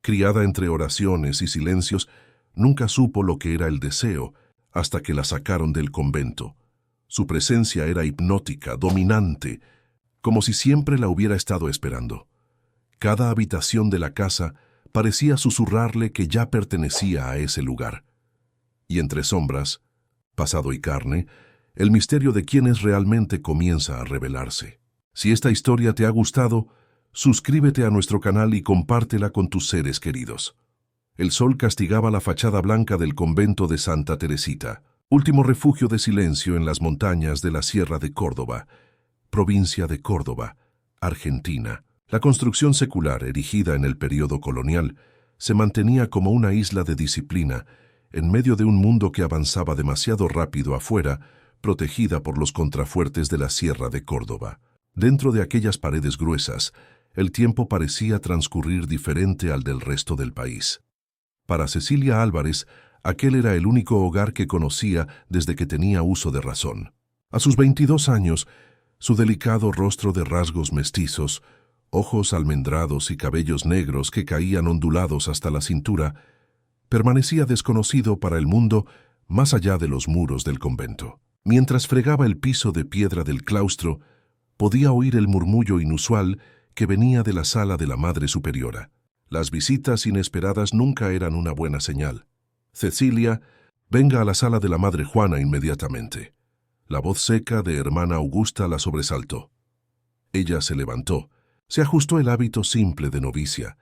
Criada entre oraciones y silencios, nunca supo lo que era el deseo hasta que la sacaron del convento. Su presencia era hipnótica, dominante, como si siempre la hubiera estado esperando. Cada habitación de la casa parecía susurrarle que ya pertenecía a ese lugar. Y entre sombras, pasado y carne, el misterio de quién es realmente comienza a revelarse. Si esta historia te ha gustado, suscríbete a nuestro canal y compártela con tus seres queridos. El sol castigaba la fachada blanca del convento de Santa Teresita, último refugio de silencio en las montañas de la Sierra de Córdoba, provincia de Córdoba, Argentina. La construcción secular, erigida en el período colonial, se mantenía como una isla de disciplina en medio de un mundo que avanzaba demasiado rápido afuera, protegida por los contrafuertes de la Sierra de Córdoba. Dentro de aquellas paredes gruesas, el tiempo parecía transcurrir diferente al del resto del país. Para Cecilia Álvarez, aquel era el único hogar que conocía desde que tenía uso de razón. A sus 22 años, su delicado rostro de rasgos mestizos, ojos almendrados y cabellos negros que caían ondulados hasta la cintura, permanecía desconocido para el mundo más allá de los muros del convento. Mientras fregaba el piso de piedra del claustro, podía oír el murmullo inusual que venía de la sala de la Madre Superiora. Las visitas inesperadas nunca eran una buena señal. Cecilia, venga a la sala de la Madre Juana inmediatamente. La voz seca de hermana Augusta la sobresaltó. Ella se levantó, se ajustó el hábito simple de novicia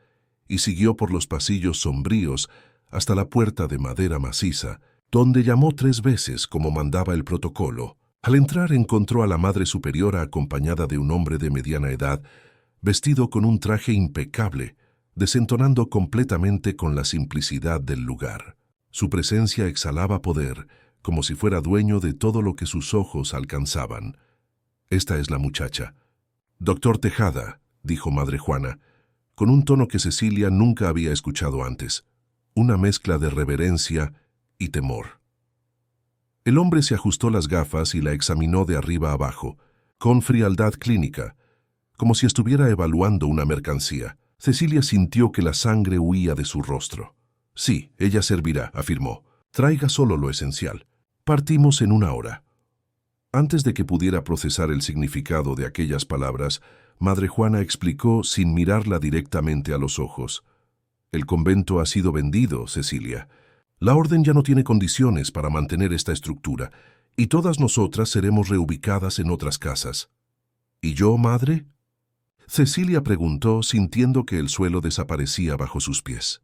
y siguió por los pasillos sombríos hasta la puerta de madera maciza, donde llamó 3 veces como mandaba el protocolo. Al entrar encontró a la Madre Superiora acompañada de un hombre de mediana edad, vestido con un traje impecable, desentonando completamente con la simplicidad del lugar. Su presencia exhalaba poder, como si fuera dueño de todo lo que sus ojos alcanzaban. «Esta es la muchacha». «Doctor Tejada», dijo Madre Juana, con un tono que Cecilia nunca había escuchado antes, una mezcla de reverencia y temor. El hombre se ajustó las gafas y la examinó de arriba abajo, con frialdad clínica, como si estuviera evaluando una mercancía. Cecilia sintió que la sangre huía de su rostro. «Sí, ella servirá», afirmó. «Traiga solo lo esencial. Partimos en 1 hora». Antes de que pudiera procesar el significado de aquellas palabras, Madre Juana explicó sin mirarla directamente a los ojos. «El convento ha sido vendido, Cecilia. La orden ya no tiene condiciones para mantener esta estructura, y todas nosotras seremos reubicadas en otras casas». «¿Y yo, madre?», Cecilia preguntó, sintiendo que el suelo desaparecía bajo sus pies.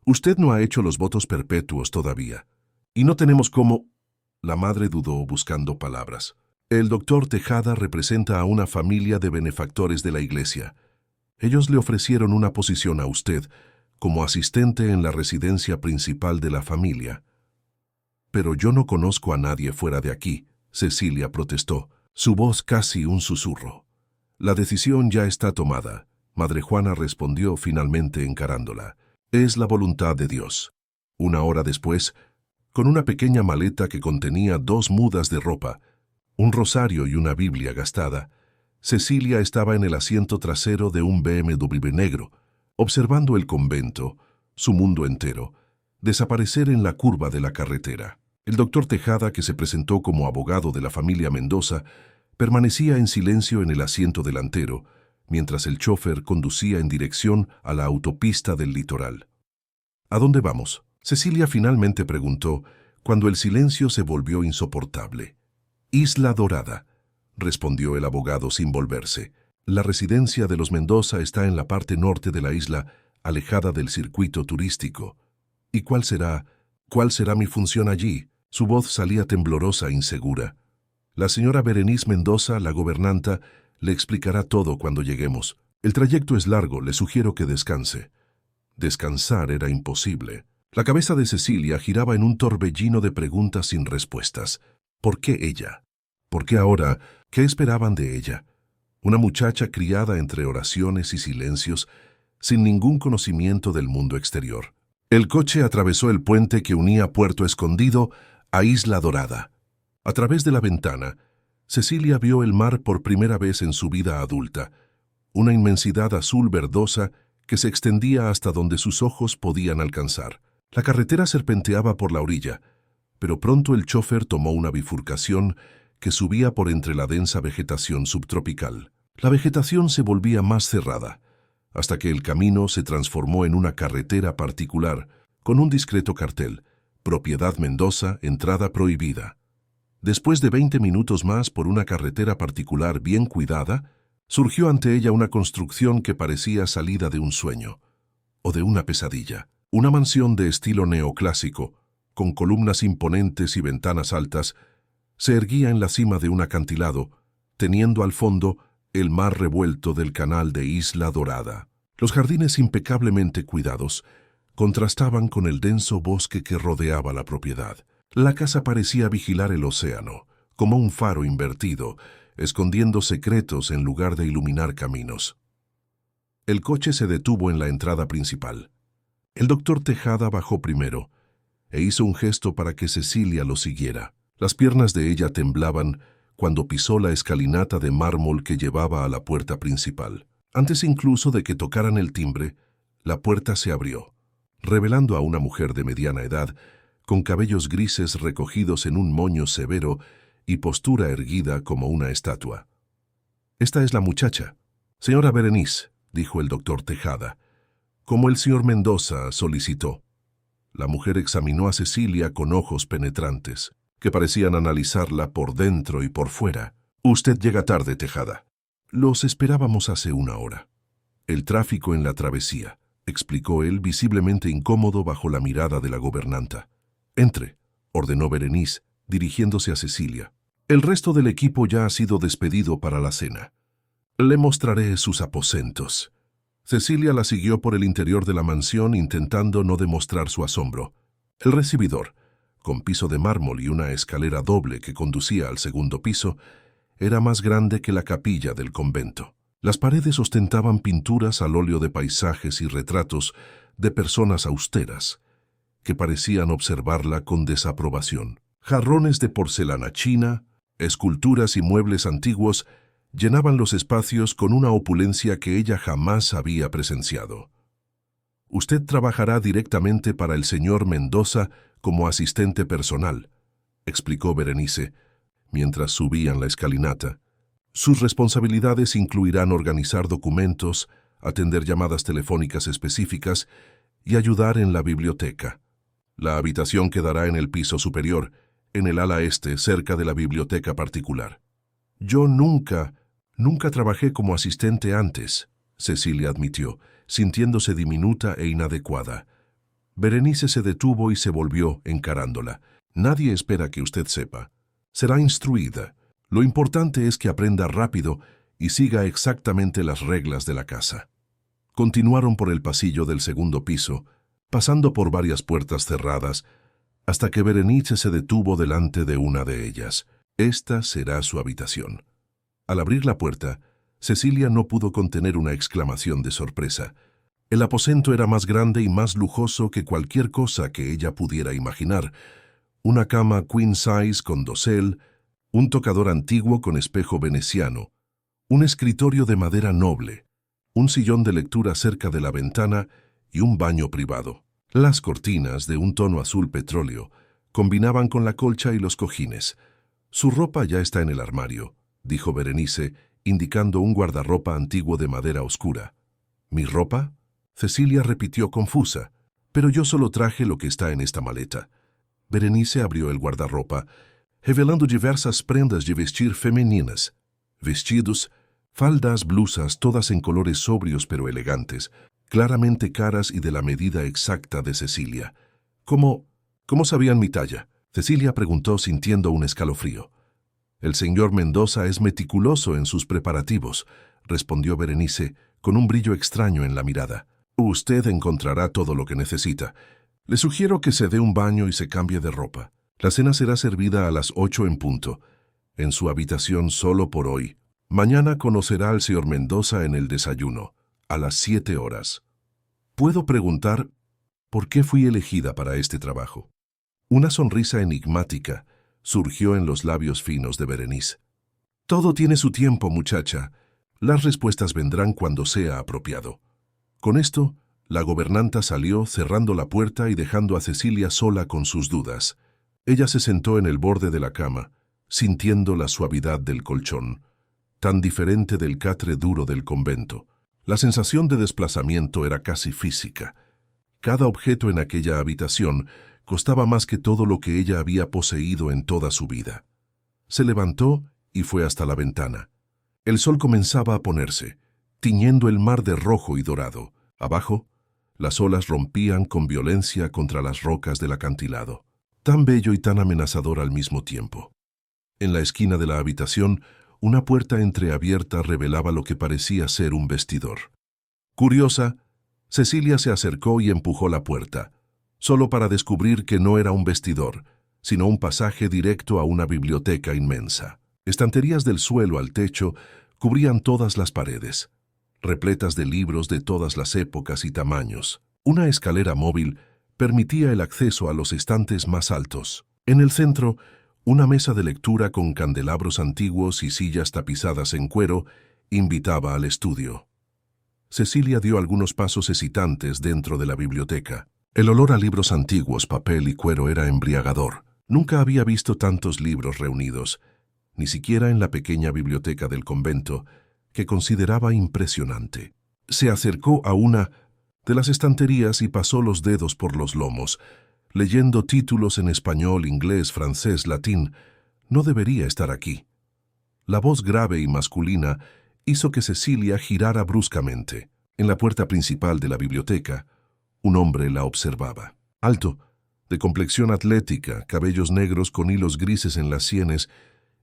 «Usted no ha hecho los votos perpetuos todavía, y no tenemos cómo...» La madre dudó buscando palabras. «El doctor Tejada representa a una familia de benefactores de la iglesia. Ellos le ofrecieron una posición a usted como asistente en la residencia principal de la familia». «Pero yo no conozco a nadie fuera de aquí», Cecilia protestó, su voz casi un susurro. «La decisión ya está tomada», Madre Juana respondió finalmente encarándola. «Es la voluntad de Dios». 1 hora después, con una pequeña maleta que contenía 2 mudas de ropa, un rosario y una Biblia gastada, Cecilia estaba en el asiento trasero de un BMW negro, observando el convento, su mundo entero, desaparecer en la curva de la carretera. El doctor Tejada, que se presentó como abogado de la familia Mendoza, permanecía en silencio en el asiento delantero, mientras el chofer conducía en dirección a la autopista del litoral. «¿A dónde vamos?», Cecilia finalmente preguntó, cuando el silencio se volvió insoportable. «Isla Dorada», respondió el abogado sin volverse. «La residencia de los Mendoza está en la parte norte de la isla, alejada del circuito turístico». «¿Y cuál será mi función allí?». Su voz salía temblorosa e insegura. «La señora Berenice Mendoza, la gobernanta, le explicará todo cuando lleguemos. El trayecto es largo, le sugiero que descanse». Descansar era imposible. La cabeza de Cecilia giraba en un torbellino de preguntas sin respuestas. ¿Por qué ella? ¿Por qué ahora? ¿Qué esperaban de ella? Una muchacha criada entre oraciones y silencios, sin ningún conocimiento del mundo exterior. El coche atravesó el puente que unía Puerto Escondido a Isla Dorada. A través de la ventana, Cecilia vio el mar por primera vez en su vida adulta, una inmensidad azul verdosa que se extendía hasta donde sus ojos podían alcanzar. La carretera serpenteaba por la orilla, pero pronto el chofer tomó una bifurcación que subía por entre la densa vegetación subtropical. La vegetación se volvía más cerrada, hasta que el camino se transformó en una carretera particular, con un discreto cartel: Propiedad Mendoza, entrada prohibida. Después de 20 minutos más por una carretera particular bien cuidada, surgió ante ella una construcción que parecía salida de un sueño, o de una pesadilla. Una mansión de estilo neoclásico, con columnas imponentes y ventanas altas, se erguía en la cima de un acantilado, teniendo al fondo el mar revuelto del canal de Isla Dorada. Los jardines impecablemente cuidados contrastaban con el denso bosque que rodeaba la propiedad. La casa parecía vigilar el océano, como un faro invertido, escondiendo secretos en lugar de iluminar caminos. El coche se detuvo en la entrada principal. El doctor Tejada bajó primero e hizo un gesto para que Cecilia lo siguiera. Las piernas de ella temblaban cuando pisó la escalinata de mármol que llevaba a la puerta principal. Antes incluso de que tocaran el timbre, la puerta se abrió, revelando a una mujer de mediana edad, con cabellos grises recogidos en un moño severo y postura erguida como una estatua. «Esta es la muchacha. Señora Berenice», dijo el doctor Tejada, como el señor Mendoza solicitó. La mujer examinó a Cecilia con ojos penetrantes, que parecían analizarla por dentro y por fuera. «Usted llega tarde, Tejada. Los esperábamos hace una hora». «El tráfico en la travesía», explicó él, visiblemente incómodo bajo la mirada de la gobernanta. «Entre», ordenó Berenice, dirigiéndose a Cecilia. «El resto del equipo ya ha sido despedido para la cena. Le mostraré sus aposentos». Cecilia la siguió por el interior de la mansión intentando no demostrar su asombro. El recibidor, con piso de mármol y una escalera doble que conducía al segundo piso, era más grande que la capilla del convento. Las paredes ostentaban pinturas al óleo de paisajes y retratos de personas austeras, que parecían observarla con desaprobación. Jarrones de porcelana china, esculturas y muebles antiguos llenaban los espacios con una opulencia que ella jamás había presenciado. «Usted trabajará directamente para el señor Mendoza como asistente personal», explicó Berenice, mientras subían la escalinata. «Sus responsabilidades incluirán organizar documentos, atender llamadas telefónicas específicas y ayudar en la biblioteca. La habitación quedará en el piso superior, en el ala este, cerca de la biblioteca particular». «Yo nunca trabajé como asistente antes», Cecilia admitió, sintiéndose diminuta e inadecuada. Berenice se detuvo y se volvió encarándola. «Nadie espera que usted sepa. Será instruida. Lo importante es que aprenda rápido y siga exactamente las reglas de la casa». Continuaron por el pasillo del segundo piso, pasando por varias puertas cerradas, hasta que Berenice se detuvo delante de una de ellas. «Esta será su habitación». Al abrir la puerta, Cecilia no pudo contener una exclamación de sorpresa. El aposento era más grande y más lujoso que cualquier cosa que ella pudiera imaginar. Una cama queen size con dosel, un tocador antiguo con espejo veneciano, un escritorio de madera noble, un sillón de lectura cerca de la ventana y un baño privado. Las cortinas, de un tono azul petróleo, combinaban con la colcha y los cojines. «Su ropa ya está en el armario», dijo Berenice, indicando un guardarropa antiguo de madera oscura. «¿Mi ropa?», Cecilia repitió confusa. «Pero yo solo traje lo que está en esta maleta». Berenice abrió el guardarropa, revelando diversas prendas de vestir femeninas. Vestidos, faldas, blusas, todas en colores sobrios pero elegantes, claramente caras y de la medida exacta de Cecilia. «¿Cómo sabían mi talla?», Cecilia preguntó sintiendo un escalofrío. «El señor Mendoza es meticuloso en sus preparativos», respondió Berenice, con un brillo extraño en la mirada. «Usted encontrará todo lo que necesita. Le sugiero que se dé un baño y se cambie de ropa. La cena será servida a las 8 en punto, en su habitación solo por hoy. Mañana conocerá al señor Mendoza en el desayuno, a las 7 horas. ¿Puedo preguntar por qué fui elegida para este trabajo?» Una sonrisa enigmática surgió en los labios finos de Berenice. «Todo tiene su tiempo, muchacha. Las respuestas vendrán cuando sea apropiado». Con esto, la gobernanta salió, cerrando la puerta y dejando a Cecilia sola con sus dudas. Ella se sentó en el borde de la cama, sintiendo la suavidad del colchón, tan diferente del catre duro del convento. La sensación de desplazamiento era casi física. Cada objeto en aquella habitación costaba más que todo lo que ella había poseído en toda su vida. Se levantó y fue hasta la ventana. El sol comenzaba a ponerse, tiñendo el mar de rojo y dorado. Abajo, las olas rompían con violencia contra las rocas del acantilado, tan bello y tan amenazador al mismo tiempo. En la esquina de la habitación, una puerta entreabierta revelaba lo que parecía ser un vestidor. Curiosa, Cecilia se acercó y empujó la puerta, solo para descubrir que no era un vestidor, sino un pasaje directo a una biblioteca inmensa. Estanterías del suelo al techo cubrían todas las paredes, repletas de libros de todas las épocas y tamaños. Una escalera móvil permitía el acceso a los estantes más altos. En el centro, una mesa de lectura con candelabros antiguos y sillas tapizadas en cuero invitaba al estudio. Cecilia dio algunos pasos hesitantes dentro de la biblioteca. El olor a libros antiguos, papel y cuero era embriagador. Nunca había visto tantos libros reunidos, ni siquiera en la pequeña biblioteca del convento, que consideraba impresionante. Se acercó a una de las estanterías y pasó los dedos por los lomos, leyendo títulos en español, inglés, francés, latín. No debería estar aquí. La voz grave y masculina hizo que Cecilia girara bruscamente. En la puerta principal de la biblioteca, un hombre la observaba. Alto, de complexión atlética, cabellos negros con hilos grises en las sienes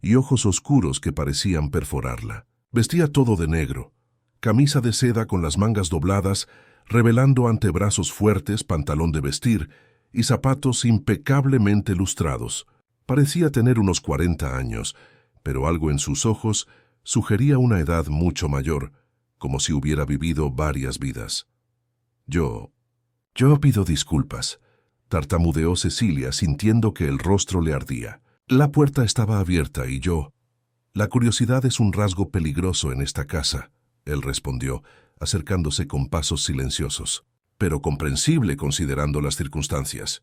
y ojos oscuros que parecían perforarla. Vestía todo de negro, camisa de seda con las mangas dobladas, revelando antebrazos fuertes, pantalón de vestir y zapatos impecablemente lustrados. Parecía tener unos 40 años, pero algo en sus ojos sugería una edad mucho mayor, como si hubiera vivido varias vidas. Yo pido disculpas, tartamudeó Cecilia, sintiendo que el rostro le ardía. La puerta estaba abierta y yo... La curiosidad es un rasgo peligroso en esta casa, él respondió, acercándose con pasos silenciosos, pero comprensible considerando las circunstancias.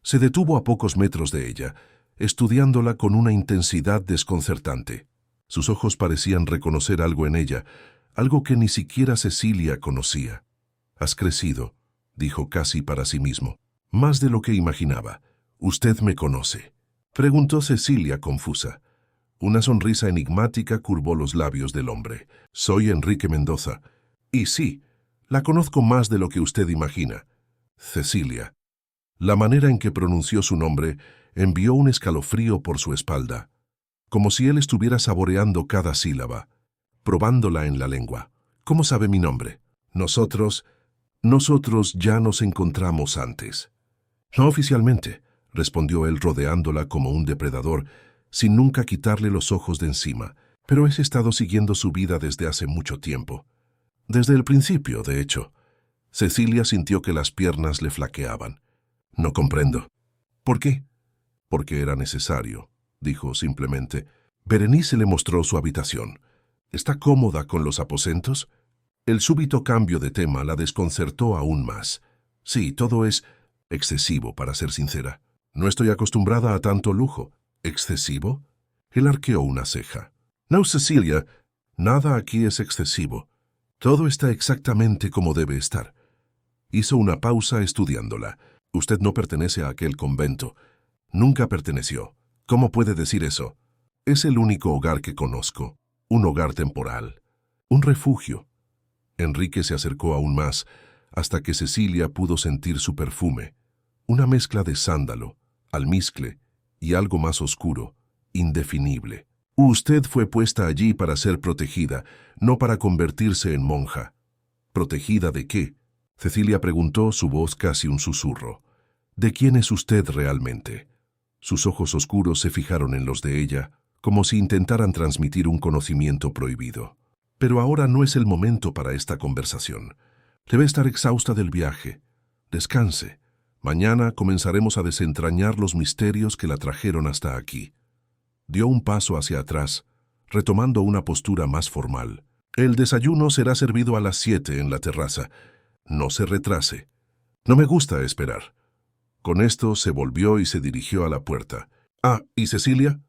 Se detuvo a pocos metros de ella, estudiándola con una intensidad desconcertante. Sus ojos parecían reconocer algo en ella, algo que ni siquiera Cecilia conocía. «Has crecido», dijo casi para sí mismo. «Más de lo que imaginaba. ¿Usted me conoce?», preguntó Cecilia confusa. Una sonrisa enigmática curvó los labios del hombre. «Soy Enrique Mendoza. Y sí, la conozco más de lo que usted imagina. Cecilia». La manera en que pronunció su nombre envió un escalofrío por su espalda, como si él estuviera saboreando cada sílaba, probándola en la lengua. «¿Cómo sabe mi nombre?» Nosotros ya nos encontramos antes». «No oficialmente», respondió él rodeándola como un depredador, sin nunca quitarle los ojos de encima, «pero he estado siguiendo su vida desde hace mucho tiempo. Desde el principio, de hecho». Cecilia sintió que las piernas le flaqueaban. «No comprendo». «¿Por qué?» «Porque era necesario», dijo simplemente. Berenice le mostró su habitación. «¿Está cómoda con los aposentos?» El súbito cambio de tema la desconcertó aún más. «Sí, todo es excesivo, para ser sincera. No estoy acostumbrada a tanto lujo». «¿Excesivo?» Él arqueó una ceja. «No, Cecilia, nada aquí es excesivo. Todo está exactamente como debe estar». Hizo una pausa estudiándola. «Usted no pertenece a aquel convento. Nunca perteneció. ¿Cómo puede decir eso? Es el único hogar que conozco. Un hogar temporal. Un refugio». Enrique se acercó aún más, hasta que Cecilia pudo sentir su perfume. Una mezcla de sándalo, almizcle y algo más oscuro, indefinible. «Usted fue puesta allí para ser protegida, no para convertirse en monja». «¿Protegida de qué?», Cecilia preguntó, su voz casi un susurro. «¿De quién es usted realmente?». Sus ojos oscuros se fijaron en los de ella, como si intentaran transmitir un conocimiento prohibido. «Pero ahora no es el momento para esta conversación. Debe estar exhausta del viaje. Descanse. Mañana comenzaremos a desentrañar los misterios que la trajeron hasta aquí». Dio un paso hacia atrás, retomando una postura más formal. «El desayuno será servido a las 7 en la terraza. no se retrase. No me gusta esperar. Con esto se volvió y se dirigió a la puerta. Ah, ¿y Cecilia?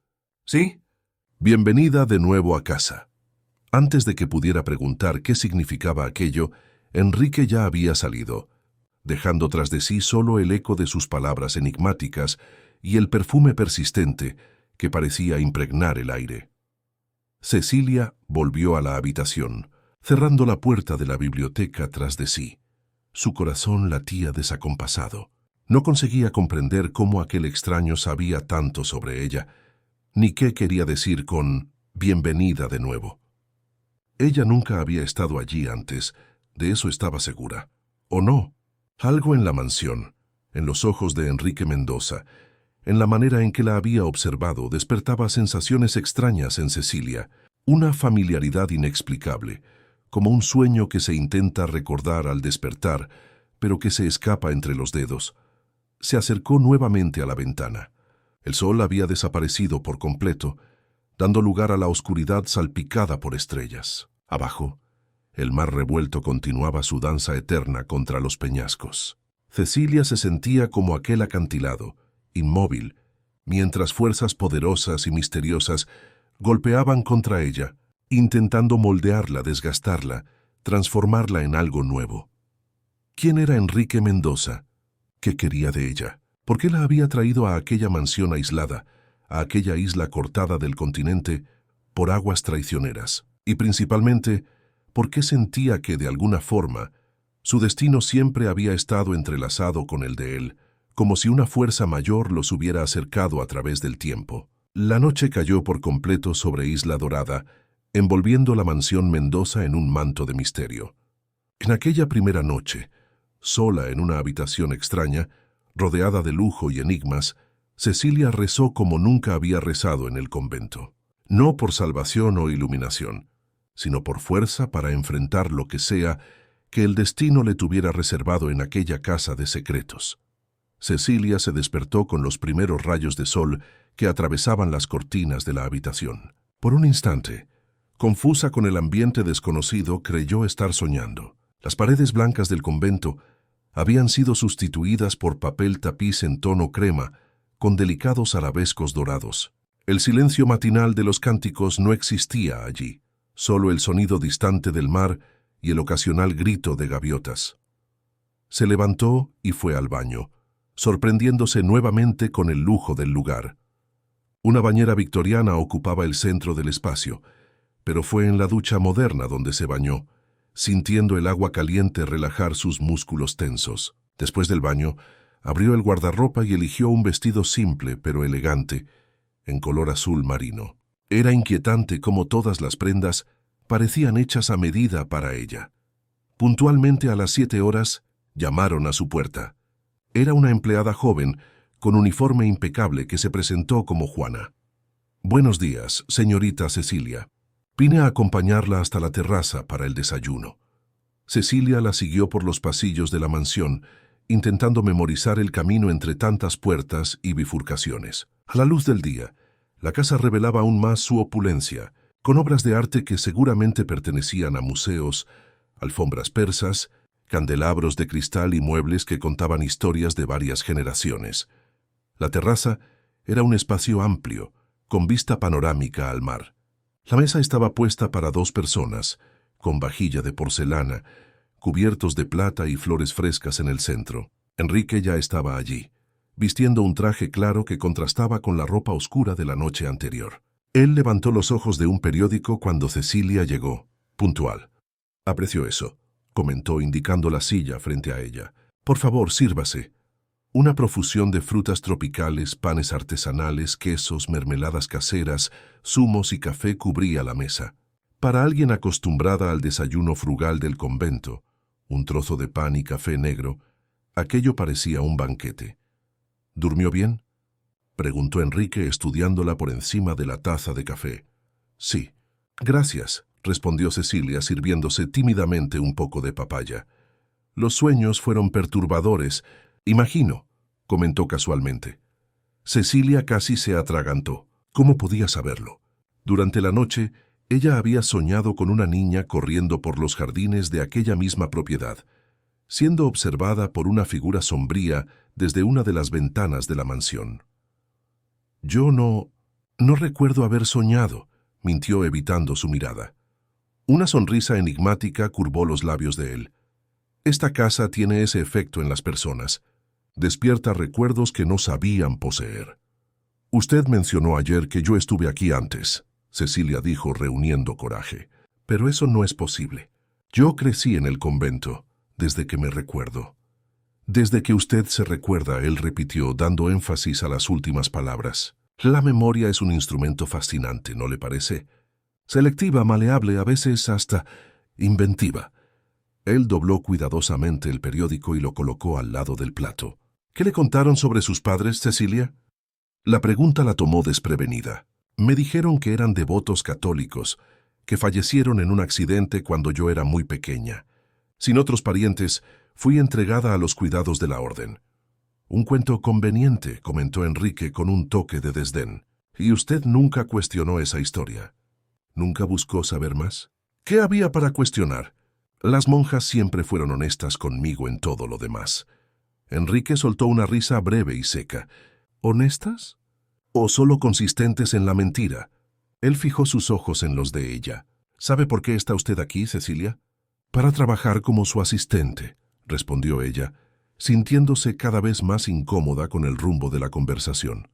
¿Sí? Bienvenida de nuevo a casa. Antes de que pudiera preguntar qué significaba aquello, Enrique ya había salido, dejando tras de sí solo el eco de sus palabras enigmáticas y el perfume persistente que parecía impregnar el aire. Cecilia volvió a la habitación, cerrando la puerta de la biblioteca tras de sí. Su corazón latía desacompasado. No conseguía comprender cómo aquel extraño sabía tanto sobre ella, ni qué quería decir con «bienvenida de nuevo». Ella nunca había estado allí antes, de eso estaba segura. ¿O no? Algo en la mansión, en los ojos de Enrique Mendoza, en la manera en que la había observado, despertaba sensaciones extrañas en Cecilia, una familiaridad inexplicable, como un sueño que se intenta recordar al despertar, pero que se escapa entre los dedos. Se acercó nuevamente a la ventana. El sol había desaparecido por completo, dando lugar a la oscuridad salpicada por estrellas. Abajo, el mar revuelto continuaba su danza eterna contra los peñascos. Cecilia se sentía como aquel acantilado, inmóvil, mientras fuerzas poderosas y misteriosas golpeaban contra ella, intentando moldearla, desgastarla, transformarla en algo nuevo. ¿Quién era Enrique Mendoza? ¿Qué quería de ella? ¿Por qué la había traído a aquella mansión aislada, a aquella isla cortada del continente por aguas traicioneras? Y principalmente, ¿por qué sentía que, de alguna forma, su destino siempre había estado entrelazado con el de él, como si una fuerza mayor los hubiera acercado a través del tiempo? La noche cayó por completo sobre Isla Dorada, envolviendo la mansión Mendoza en un manto de misterio. En aquella primera noche, sola en una habitación extraña, rodeada de lujo y enigmas, Cecilia rezó como nunca había rezado en el convento. No por salvación o iluminación, sino por fuerza para enfrentar lo que sea que el destino le tuviera reservado en aquella casa de secretos. Cecilia se despertó con los primeros rayos de sol que atravesaban las cortinas de la habitación. Por un instante, confusa con el ambiente desconocido, creyó estar soñando. Las paredes blancas del convento habían sido sustituidas por papel tapiz en tono crema, con delicados arabescos dorados. El silencio matinal de los cánticos no existía allí, solo el sonido distante del mar y el ocasional grito de gaviotas. Se levantó y fue al baño, sorprendiéndose nuevamente con el lujo del lugar. Una bañera victoriana ocupaba el centro del espacio, pero fue en la ducha moderna donde se bañó, sintiendo el agua caliente relajar sus músculos tensos. Después del baño, abrió el guardarropa y eligió un vestido simple pero elegante, en color azul marino. Era inquietante cómo todas las prendas parecían hechas a medida para ella. Puntualmente a las 7 horas, llamaron a su puerta. Era una empleada joven, con uniforme impecable, que se presentó como Juana. «Buenos días, señorita Cecilia. Vine a acompañarla hasta la terraza para el desayuno». Cecilia la siguió por los pasillos de la mansión, intentando memorizar el camino entre tantas puertas y bifurcaciones. A la luz del día, la casa revelaba aún más su opulencia, con obras de arte que seguramente pertenecían a museos, alfombras persas, candelabros de cristal y muebles que contaban historias de varias generaciones. La terraza era un espacio amplio, con vista panorámica al mar. La mesa estaba puesta para 2 personas, con vajilla de porcelana, cubiertos de plata y flores frescas en el centro. Enrique ya estaba allí, vistiendo un traje claro que contrastaba con la ropa oscura de la noche anterior. Él levantó los ojos de un periódico cuando Cecilia llegó, puntual. «Aprecio eso», comentó indicando la silla frente a ella. «Por favor, sírvase». Una profusión de frutas tropicales, panes artesanales, quesos, mermeladas caseras, zumos y café cubría la mesa. Para alguien acostumbrada al desayuno frugal del convento, un trozo de pan y café negro, aquello parecía un banquete. «¿Durmió bien?», preguntó Enrique estudiándola por encima de la taza de café. «Sí». «Gracias», respondió Cecilia sirviéndose tímidamente un poco de papaya. «Los sueños fueron perturbadores, imagino», comentó casualmente. Cecilia casi se atragantó. ¿Cómo podía saberlo? Durante la noche, ella había soñado con una niña corriendo por los jardines de aquella misma propiedad. siendo observada por una figura sombría desde una de las ventanas de la mansión. «Yo no recuerdo haber soñado», mintió evitando su mirada. Una sonrisa enigmática curvó los labios de él. «Esta casa tiene ese efecto en las personas. Despierta recuerdos que no sabían poseer». «Usted mencionó ayer que yo estuve aquí antes», Cecilia dijo reuniendo coraje. «Pero eso no es posible. Yo crecí en el convento, desde que me recuerdo». «Desde que usted se recuerda», él repitió, dando énfasis a las últimas palabras. «La memoria es un instrumento fascinante, ¿no le parece? Selectiva, maleable, a veces hasta inventiva». Él dobló cuidadosamente el periódico y lo colocó al lado del plato. «¿Qué le contaron sobre sus padres, Cecilia?» La pregunta la tomó desprevenida. «Me dijeron que eran devotos católicos, que fallecieron en un accidente cuando yo era muy pequeña. Sin otros parientes, fui entregada a los cuidados de la orden». «Un cuento conveniente», comentó Enrique con un toque de desdén. «¿Y usted nunca cuestionó esa historia? ¿Nunca buscó saber más? ¿Qué había para cuestionar? Las monjas siempre fueron honestas conmigo en todo lo demás». Enrique soltó una risa breve y seca. «¿Honestas? ¿O solo consistentes en la mentira?» Él fijó sus ojos en los de ella. «¿Sabe por qué está usted aquí, Cecilia?» «Para trabajar como su asistente», respondió ella, sintiéndose cada vez más incómoda con el rumbo de la conversación.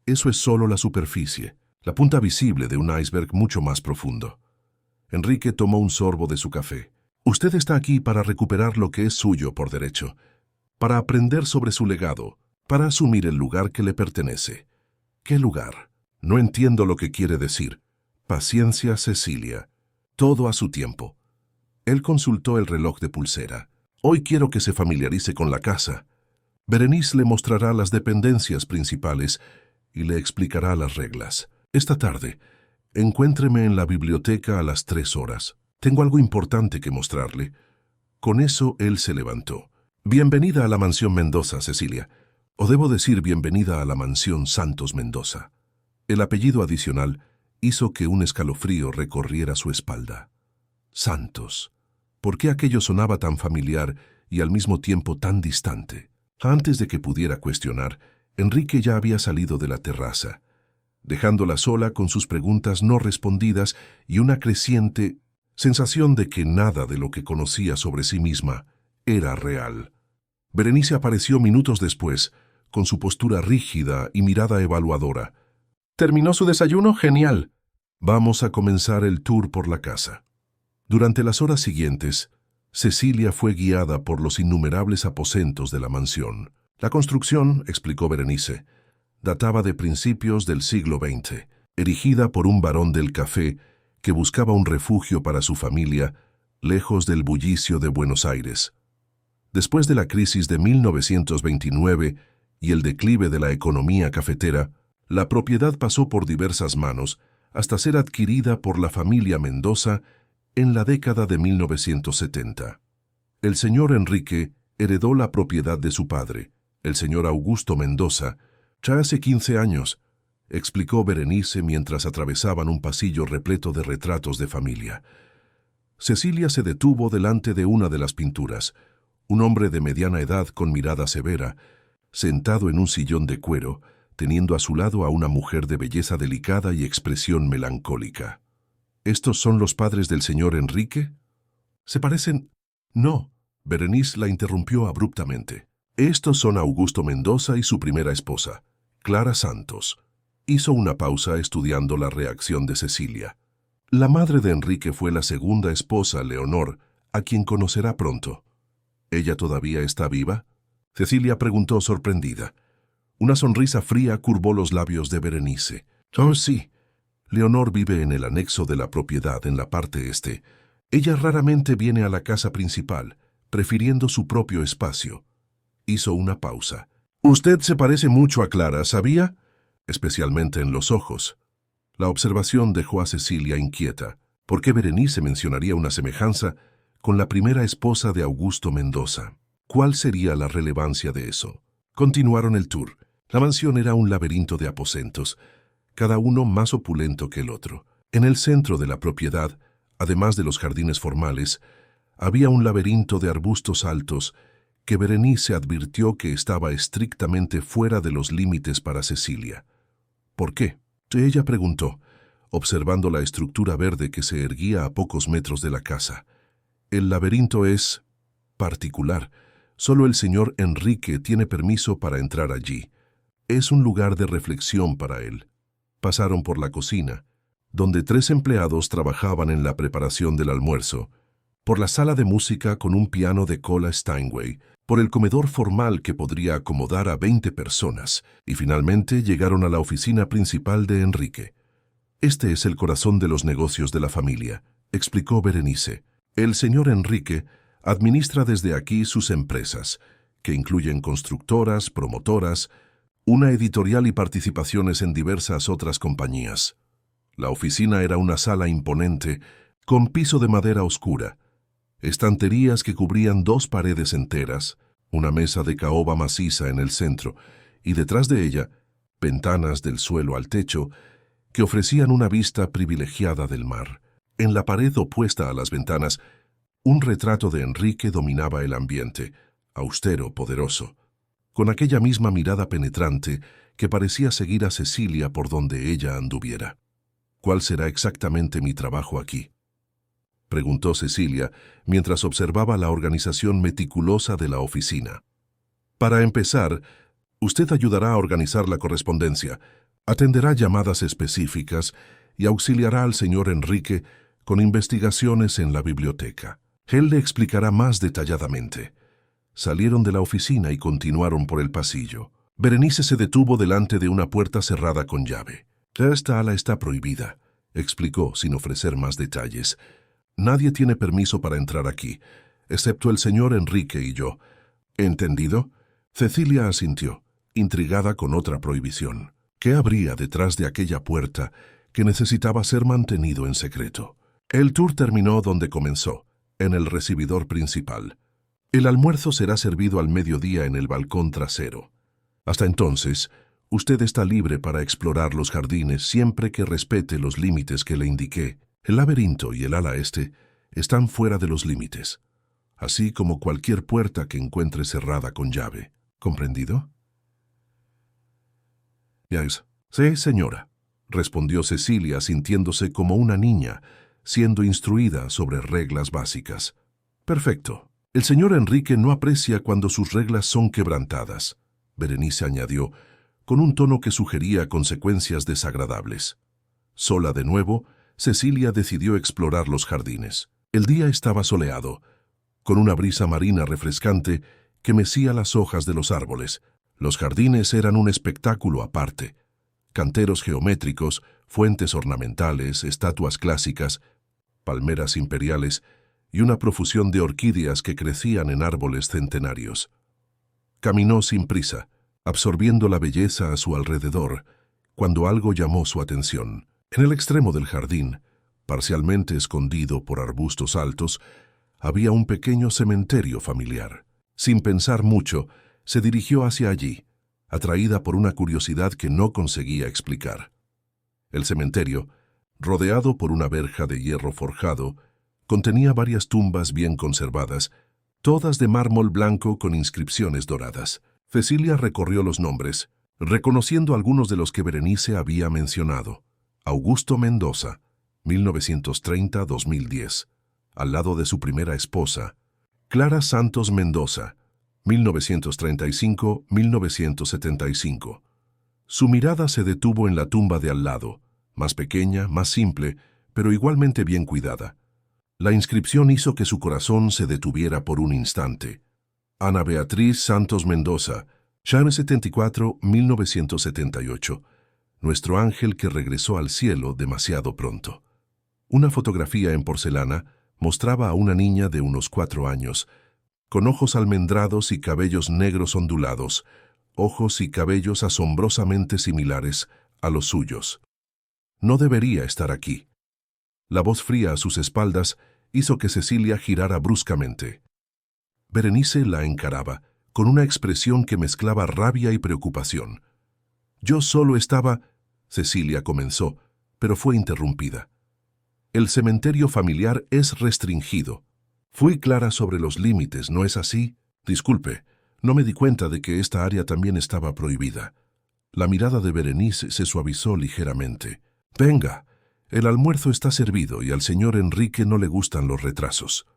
«Eso es solo la superficie, la punta visible de un iceberg mucho más profundo». Enrique tomó un sorbo de su café. «Usted está aquí para recuperar lo que es suyo por derecho, para aprender sobre su legado, para asumir el lugar que le pertenece». «¿Qué lugar? No entiendo lo que quiere decir». «Paciencia, Cecilia. Todo a su tiempo». Él consultó el reloj de pulsera. «Hoy quiero que se familiarice con la casa. Berenice le mostrará las dependencias principales y le explicará las reglas. Esta tarde, encuéntreme en la biblioteca a las 3 horas. Tengo algo importante que mostrarle». Con eso él se levantó. «Bienvenida a la mansión Mendoza, Cecilia. O debo decir bienvenida a la mansión Santos Mendoza». El apellido adicional hizo que un escalofrío recorriera su espalda. Santos. ¿Por qué aquello sonaba tan familiar y al mismo tiempo tan distante? Antes de que pudiera cuestionar, Enrique ya había salido de la terraza, dejándola sola con sus preguntas no respondidas y una creciente sensación de que nada de lo que conocía sobre sí misma era real. Berenice apareció minutos después, con su postura rígida y mirada evaluadora. «¿Terminó su desayuno? Genial. Vamos a comenzar el tour por la casa». Durante las horas siguientes, Cecilia fue guiada por los innumerables aposentos de la mansión. La construcción, explicó Berenice, databa de principios del siglo XX, erigida por un barón del café que buscaba un refugio para su familia, lejos del bullicio de Buenos Aires. Después de la crisis de 1929 y el declive de la economía cafetera, la propiedad pasó por diversas manos hasta ser adquirida por la familia Mendoza en la década de 1970. El señor Enrique heredó la propiedad de su padre, el señor Augusto Mendoza, ya hace 15 años, explicó Berenice mientras atravesaban un pasillo repleto de retratos de familia. Cecilia se detuvo delante de una de las pinturas, un hombre de mediana edad con mirada severa, sentado en un sillón de cuero, teniendo a su lado a una mujer de belleza delicada y expresión melancólica. ¿Estos son los padres del señor Enrique? ¿Se parecen? No, Berenice la interrumpió abruptamente. Estos son Augusto Mendoza y su primera esposa, Clara Santos. Hizo una pausa estudiando la reacción de Cecilia. La madre de Enrique fue la segunda esposa, Leonor, a quien conocerá pronto. ¿Ella todavía está viva?, Cecilia preguntó sorprendida. Una sonrisa fría curvó los labios de Berenice. «Oh, sí. Leonor vive en el anexo de la propiedad en la parte este. Ella raramente viene a la casa principal, prefiriendo su propio espacio». Hizo una pausa. «Usted se parece mucho a Clara, ¿sabía? Especialmente en los ojos». La observación dejó a Cecilia inquieta. ¿Por qué Berenice mencionaría una semejanza con la primera esposa de Augusto Mendoza? ¿Cuál sería la relevancia de eso? Continuaron el tour. La mansión era un laberinto de aposentos, cada uno más opulento que el otro. En el centro de la propiedad, además de los jardines formales, Había un laberinto de arbustos altos que Berenice advirtió que estaba estrictamente fuera de los límites para Cecilia. ¿Por qué? Ella preguntó, observando la estructura verde que se erguía a pocos metros de la casa. El laberinto es particular. Solo el señor Enrique tiene permiso para entrar allí. Es un lugar de reflexión para él. Pasaron por la cocina, donde 3 empleados trabajaban en la preparación del almuerzo, por la sala de música con un piano de cola Steinway, por el comedor formal que podría acomodar a 20 personas, y finalmente llegaron a la oficina principal de Enrique. Este es el corazón de los negocios de la familia, explicó Berenice. El señor Enrique administra desde aquí sus empresas, que incluyen constructoras, promotoras, una editorial y participaciones en diversas otras compañías. La oficina era una sala imponente, con piso de madera oscura, estanterías que cubrían 2 paredes enteras, una mesa de caoba maciza en el centro, y detrás de ella, ventanas del suelo al techo, que ofrecían una vista privilegiada del mar. En la pared opuesta a las ventanas, un retrato de Enrique dominaba el ambiente, austero, poderoso, con aquella misma mirada penetrante que parecía seguir a Cecilia por donde ella anduviera. ¿Cuál será exactamente mi trabajo aquí?, preguntó Cecilia mientras observaba la organización meticulosa de la oficina. Para empezar, usted ayudará a organizar la correspondencia, atenderá llamadas específicas y auxiliará al señor Enrique con investigaciones en la biblioteca. Él le explicará más detalladamente. Salieron de la oficina y continuaron por el pasillo. Berenice se detuvo delante de una puerta cerrada con llave. «Esta ala está prohibida», explicó sin ofrecer más detalles. «Nadie tiene permiso para entrar aquí, excepto el señor Enrique y yo». «¿Entendido?». Cecilia asintió, intrigada con otra prohibición. ¿Qué habría detrás de aquella puerta que necesitaba ser mantenido en secreto? El tour terminó donde comenzó, en el recibidor principal. El almuerzo será servido al mediodía en el balcón trasero. Hasta entonces, usted está libre para explorar los jardines siempre que respete los límites que le indiqué. El laberinto y el ala este están fuera de los límites, así como cualquier puerta que encuentre cerrada con llave. ¿Comprendido? «Yes. Sí, señora», respondió Cecilia sintiéndose como una niña, siendo instruida sobre reglas básicas. «Perfecto. El señor Enrique no aprecia cuando sus reglas son quebrantadas», Berenice añadió, con un tono que sugería consecuencias desagradables. Sola de nuevo, Cecilia decidió explorar los jardines. El día estaba soleado, con una brisa marina refrescante que mecía las hojas de los árboles. Los jardines eran un espectáculo aparte. Canteros geométricos, fuentes ornamentales, estatuas clásicas, palmeras imperiales y una profusión de orquídeas que crecían en árboles centenarios. Caminó sin prisa, absorbiendo la belleza a su alrededor, cuando algo llamó su atención. En el extremo del jardín, parcialmente escondido por arbustos altos, había un pequeño cementerio familiar. Sin pensar mucho, se dirigió hacia allí, atraída por una curiosidad que no conseguía explicar. El cementerio, rodeado por una verja de hierro forjado, contenía varias tumbas bien conservadas, todas de mármol blanco con inscripciones doradas. Cecilia recorrió los nombres, reconociendo algunos de los que Berenice había mencionado. Augusto Mendoza, 1930-2010, al lado de su primera esposa. Clara Santos Mendoza, 1935-1975. Su mirada se detuvo en la tumba de al lado, más pequeña, más simple, pero igualmente bien cuidada. La inscripción hizo que su corazón se detuviera por un instante. Ana Beatriz Santos Mendoza, 1974-1978. Nuestro ángel que regresó al cielo demasiado pronto. Una fotografía en porcelana mostraba a una niña de unos 4 años, con ojos almendrados y cabellos negros ondulados, ojos y cabellos asombrosamente similares a los suyos. No debería estar aquí. La voz fría a sus espaldas hizo que Cecilia girara bruscamente. Berenice la encaraba, con una expresión que mezclaba rabia y preocupación. «Yo solo estaba...», Cecilia comenzó, pero fue interrumpida. «El cementerio familiar es restringido». Fui clara sobre los límites, ¿no es así? Disculpe, no me di cuenta de que esta área también estaba prohibida. La mirada de Berenice se suavizó ligeramente. Venga, el almuerzo está servido y al señor Enrique no le gustan los retrasos.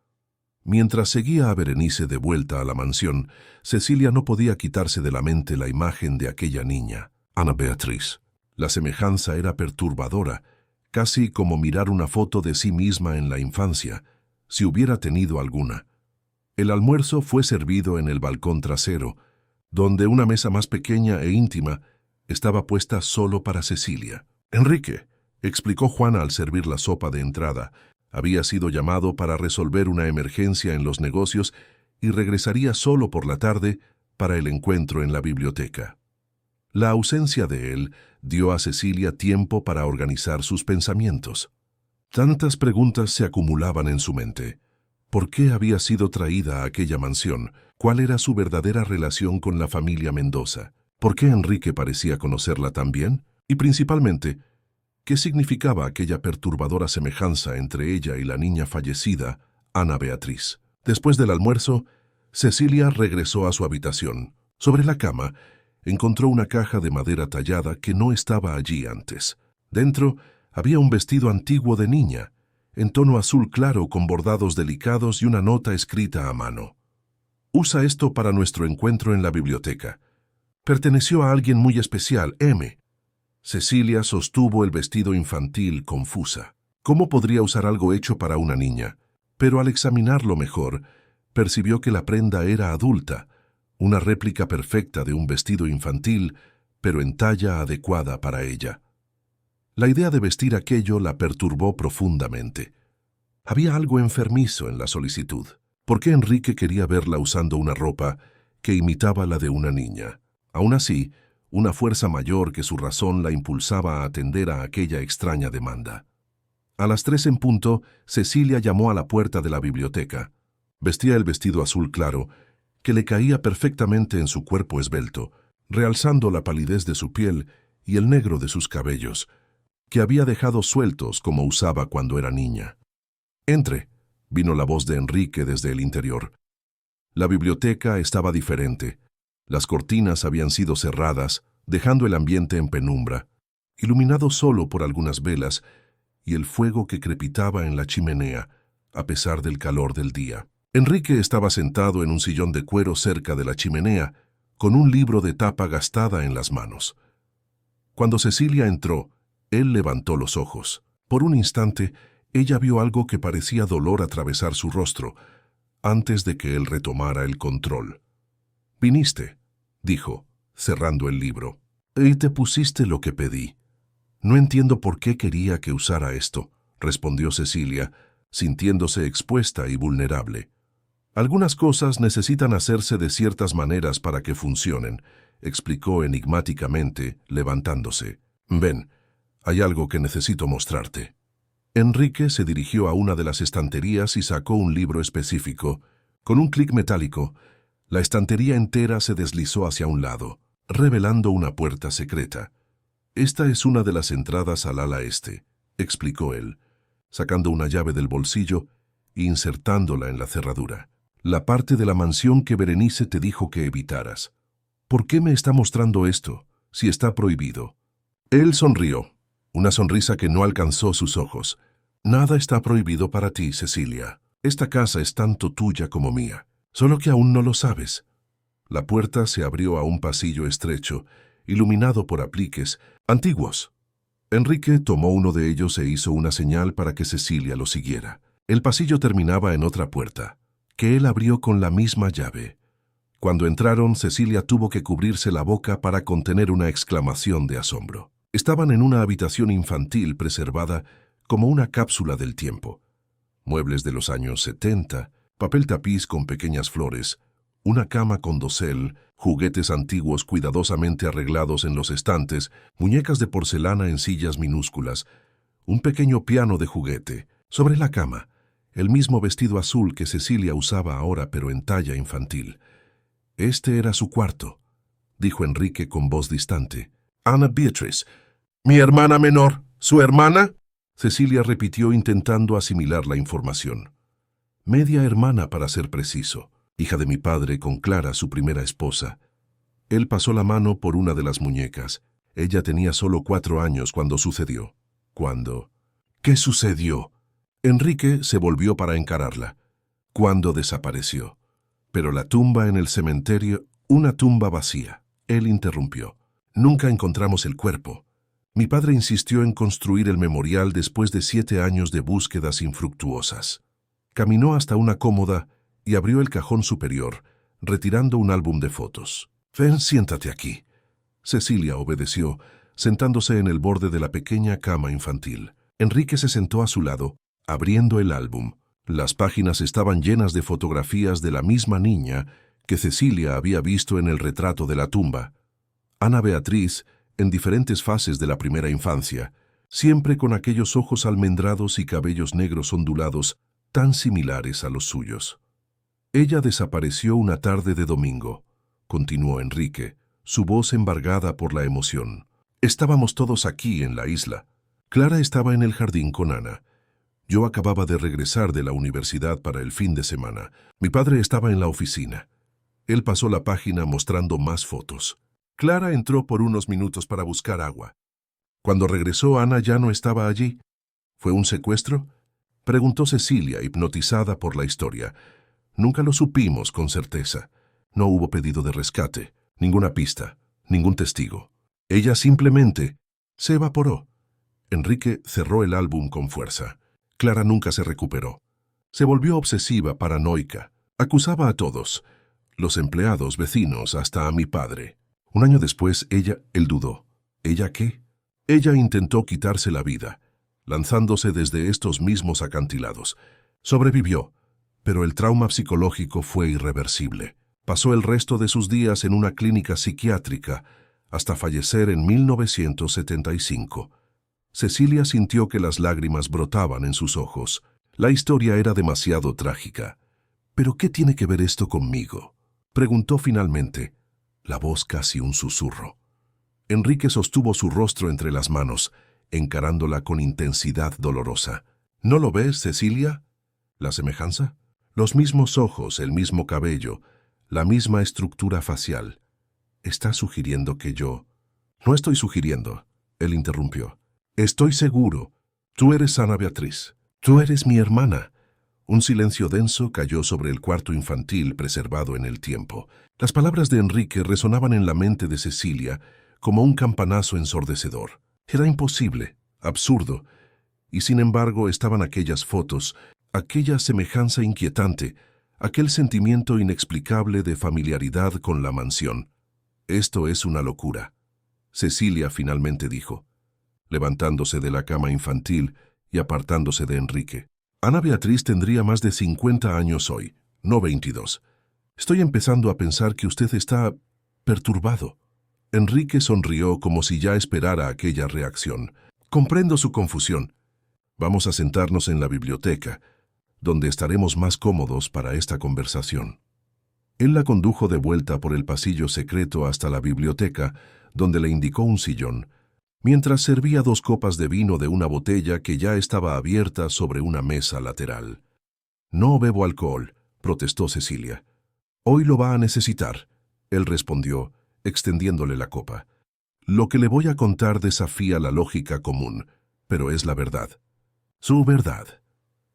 Mientras seguía a Berenice de vuelta a la mansión, Cecilia no podía quitarse de la mente la imagen de aquella niña, Ana Beatriz. La semejanza era perturbadora, casi como mirar una foto de sí misma en la infancia, si hubiera tenido alguna. El almuerzo fue servido en el balcón trasero, donde una mesa más pequeña e íntima estaba puesta solo para Cecilia. Enrique, explicó Juana al servir la sopa de entrada, había sido llamado para resolver una emergencia en los negocios y regresaría solo por la tarde para el encuentro en la biblioteca. La ausencia de él dio a Cecilia tiempo para organizar sus pensamientos. Tantas preguntas se acumulaban en su mente. ¿Por qué había sido traída a aquella mansión? ¿Cuál era su verdadera relación con la familia Mendoza? ¿Por qué Enrique parecía conocerla tan bien? Y principalmente, ¿qué significaba aquella perturbadora semejanza entre ella y la niña fallecida, Ana Beatriz? Después del almuerzo, Cecilia regresó a su habitación. Sobre la cama, encontró una caja de madera tallada que no estaba allí antes. Dentro había un vestido antiguo de niña, en tono azul claro con bordados delicados y una nota escrita a mano. Usa esto para nuestro encuentro en la biblioteca. Perteneció a alguien muy especial, M. Cecilia sostuvo el vestido infantil, confusa. ¿Cómo podría usar algo hecho para una niña? Pero al examinarlo mejor, percibió que la prenda era adulta, una réplica perfecta de un vestido infantil, pero en talla adecuada para ella. La idea de vestir aquello la perturbó profundamente. Había algo enfermizo en la solicitud. ¿Por qué Enrique quería verla usando una ropa que imitaba la de una niña? Aún así, una fuerza mayor que su razón la impulsaba a atender a aquella extraña demanda. A las 3 en punto, Cecilia llamó a la puerta de la biblioteca. Vestía el vestido azul claro, que le caía perfectamente en su cuerpo esbelto, realzando la palidez de su piel y el negro de sus cabellos, que había dejado sueltos como usaba cuando era niña. «Entre», vino la voz de Enrique desde el interior. La biblioteca estaba diferente. Las cortinas habían sido cerradas, dejando el ambiente en penumbra, iluminado solo por algunas velas y el fuego que crepitaba en la chimenea, a pesar del calor del día. Enrique estaba sentado en un sillón de cuero cerca de la chimenea, con un libro de tapa gastada en las manos. Cuando Cecilia entró, él levantó los ojos. Por un instante, ella vio algo que parecía dolor atravesar su rostro, antes de que él retomara el control. «Viniste», dijo, cerrando el libro, «y te pusiste lo que pedí». «No entiendo por qué quería que usara esto», respondió Cecilia, sintiéndose expuesta y vulnerable. «Algunas cosas necesitan hacerse de ciertas maneras para que funcionen», explicó enigmáticamente, levantándose. «Ven, hay algo que necesito mostrarte». Enrique se dirigió a una de las estanterías y sacó un libro específico. Con un clic metálico, la estantería entera se deslizó hacia un lado, revelando una puerta secreta. «Esta es una de las entradas al ala este», explicó él, sacando una llave del bolsillo e insertándola en la cerradura. «La parte de la mansión que Berenice te dijo que evitaras». «¿Por qué me está mostrando esto, si está prohibido?» Él sonrió, una sonrisa que no alcanzó sus ojos. «Nada está prohibido para ti, Cecilia. Esta casa es tanto tuya como mía, solo que aún no lo sabes». La puerta se abrió a un pasillo estrecho, iluminado por apliques antiguos. Enrique tomó uno de ellos e hizo una señal para que Cecilia lo siguiera. El pasillo terminaba en otra puerta, que él abrió con la misma llave. Cuando entraron, Cecilia tuvo que cubrirse la boca para contener una exclamación de asombro. Estaban en una habitación infantil preservada como una cápsula del tiempo. Muebles de los años 70, papel tapiz con pequeñas flores, una cama con dosel, juguetes antiguos cuidadosamente arreglados en los estantes, muñecas de porcelana en sillas minúsculas, un pequeño piano de juguete. Sobre la cama, el mismo vestido azul que Cecilia usaba ahora pero en talla infantil. «Este era su cuarto», dijo Enrique con voz distante. «Ana Beatriz, mi hermana menor, ¿su hermana?», Cecilia repitió intentando asimilar la información. media hermana para ser preciso, hija de mi padre con Clara, su primera esposa. Él pasó la mano por una de las muñecas. Ella tenía solo 4 años cuando sucedió. ¿Cuándo? ¿Qué sucedió? Enrique se volvió para encararla. ¿Cuándo desapareció? Pero la tumba en el cementerio, una tumba vacía. Él interrumpió. Nunca encontramos el cuerpo. Mi padre insistió en construir el memorial después de 7 años de búsquedas infructuosas. Caminó hasta una cómoda y abrió el cajón superior, retirando un álbum de fotos. «Ven, siéntate aquí». Cecilia obedeció, sentándose en el borde de la pequeña cama infantil. Enrique se sentó a su lado, abriendo el álbum. Las páginas estaban llenas de fotografías de la misma niña que Cecilia había visto en el retrato de la tumba. Ana Beatriz, en diferentes fases de la primera infancia, siempre con aquellos ojos almendrados y cabellos negros ondulados tan similares a los suyos. Ella desapareció una tarde de domingo, continuó Enrique, su voz embargada por la emoción. Estábamos todos aquí en la isla. Clara estaba en el jardín con Ana. Yo acababa de regresar de la universidad para el fin de semana. Mi padre estaba en la oficina. Él pasó la página mostrando más fotos. Clara entró por unos minutos para buscar agua. Cuando regresó, Ana ya no estaba allí. ¿Fue un secuestro?, preguntó Cecilia, hipnotizada por la historia. Nunca lo supimos con certeza. No hubo pedido de rescate, ninguna pista, ningún testigo. Ella simplemente se evaporó. Enrique cerró el álbum con fuerza. Clara nunca se recuperó. Se volvió obsesiva, paranoica. Acusaba a todos, los empleados, vecinos, hasta a mi padre. Un año después, él dudó. ¿Ella qué? Ella intentó quitarse la vida, lanzándose desde estos mismos acantilados. Sobrevivió, pero el trauma psicológico fue irreversible. Pasó el resto de sus días en una clínica psiquiátrica, hasta fallecer en 1975. Cecilia sintió que las lágrimas brotaban en sus ojos. La historia era demasiado trágica. ¿Pero qué tiene que ver esto conmigo?, preguntó finalmente, la voz casi un susurro. Enrique sostuvo su rostro entre las manos, encarándola con intensidad dolorosa. ¿No lo ves, Cecilia? ¿La semejanza? Los mismos ojos, el mismo cabello, la misma estructura facial. ¿Estás sugiriendo que yo...? No estoy sugiriendo, él interrumpió. Estoy seguro. Tú eres Ana Beatriz. Tú eres mi hermana. Un silencio denso cayó sobre el cuarto infantil preservado en el tiempo. Las palabras de Enrique resonaban en la mente de Cecilia como un campanazo ensordecedor. Era imposible, absurdo, y sin embargo estaban aquellas fotos, aquella semejanza inquietante, aquel sentimiento inexplicable de familiaridad con la mansión. Esto es una locura, Cecilia finalmente dijo, levantándose de la cama infantil y apartándose de Enrique. Ana Beatriz tendría más de 50 años hoy, no 22. Estoy empezando a pensar que usted está perturbado. Enrique sonrió como si ya esperara aquella reacción. Comprendo su confusión. Vamos a sentarnos en la biblioteca, donde estaremos más cómodos para esta conversación. Él la condujo de vuelta por el pasillo secreto hasta la biblioteca, donde le indicó un sillón, mientras servía 2 copas de vino de una botella que ya estaba abierta sobre una mesa lateral. «No bebo alcohol», protestó Cecilia. «Hoy lo va a necesitar», él respondió, extendiéndole la copa. «Lo que le voy a contar desafía la lógica común, pero es la verdad». «Su verdad».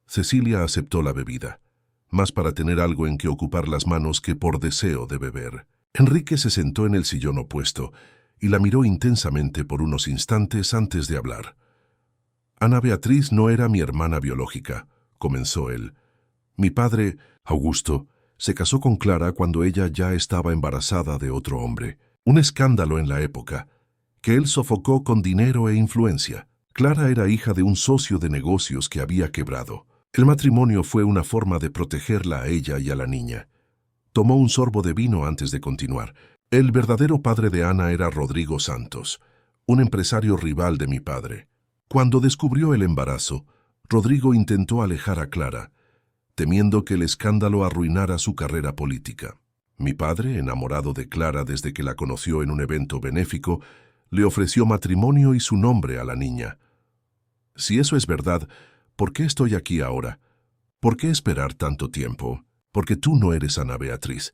Cecilia aceptó la bebida, más para tener algo en que ocupar las manos que por deseo de beber. Enrique se sentó en el sillón opuesto y la miró intensamente por unos instantes antes de hablar. «Ana Beatriz no era mi hermana biológica», comenzó él. «Mi padre, Augusto, se casó con Clara cuando ella ya estaba embarazada de otro hombre. Un escándalo en la época, que él sofocó con dinero e influencia. Clara era hija de un socio de negocios que había quebrado. El matrimonio fue una forma de protegerla a ella y a la niña». Tomó un sorbo de vino antes de continuar. «El verdadero padre de Ana era Rodrigo Santos, un empresario rival de mi padre. Cuando descubrió el embarazo, Rodrigo intentó alejar a Clara, temiendo que el escándalo arruinara su carrera política. Mi padre, enamorado de Clara desde que la conoció en un evento benéfico, le ofreció matrimonio y su nombre a la niña. Si eso es verdad, ¿por qué estoy aquí ahora? ¿Por qué esperar tanto tiempo? Porque tú no eres Ana Beatriz.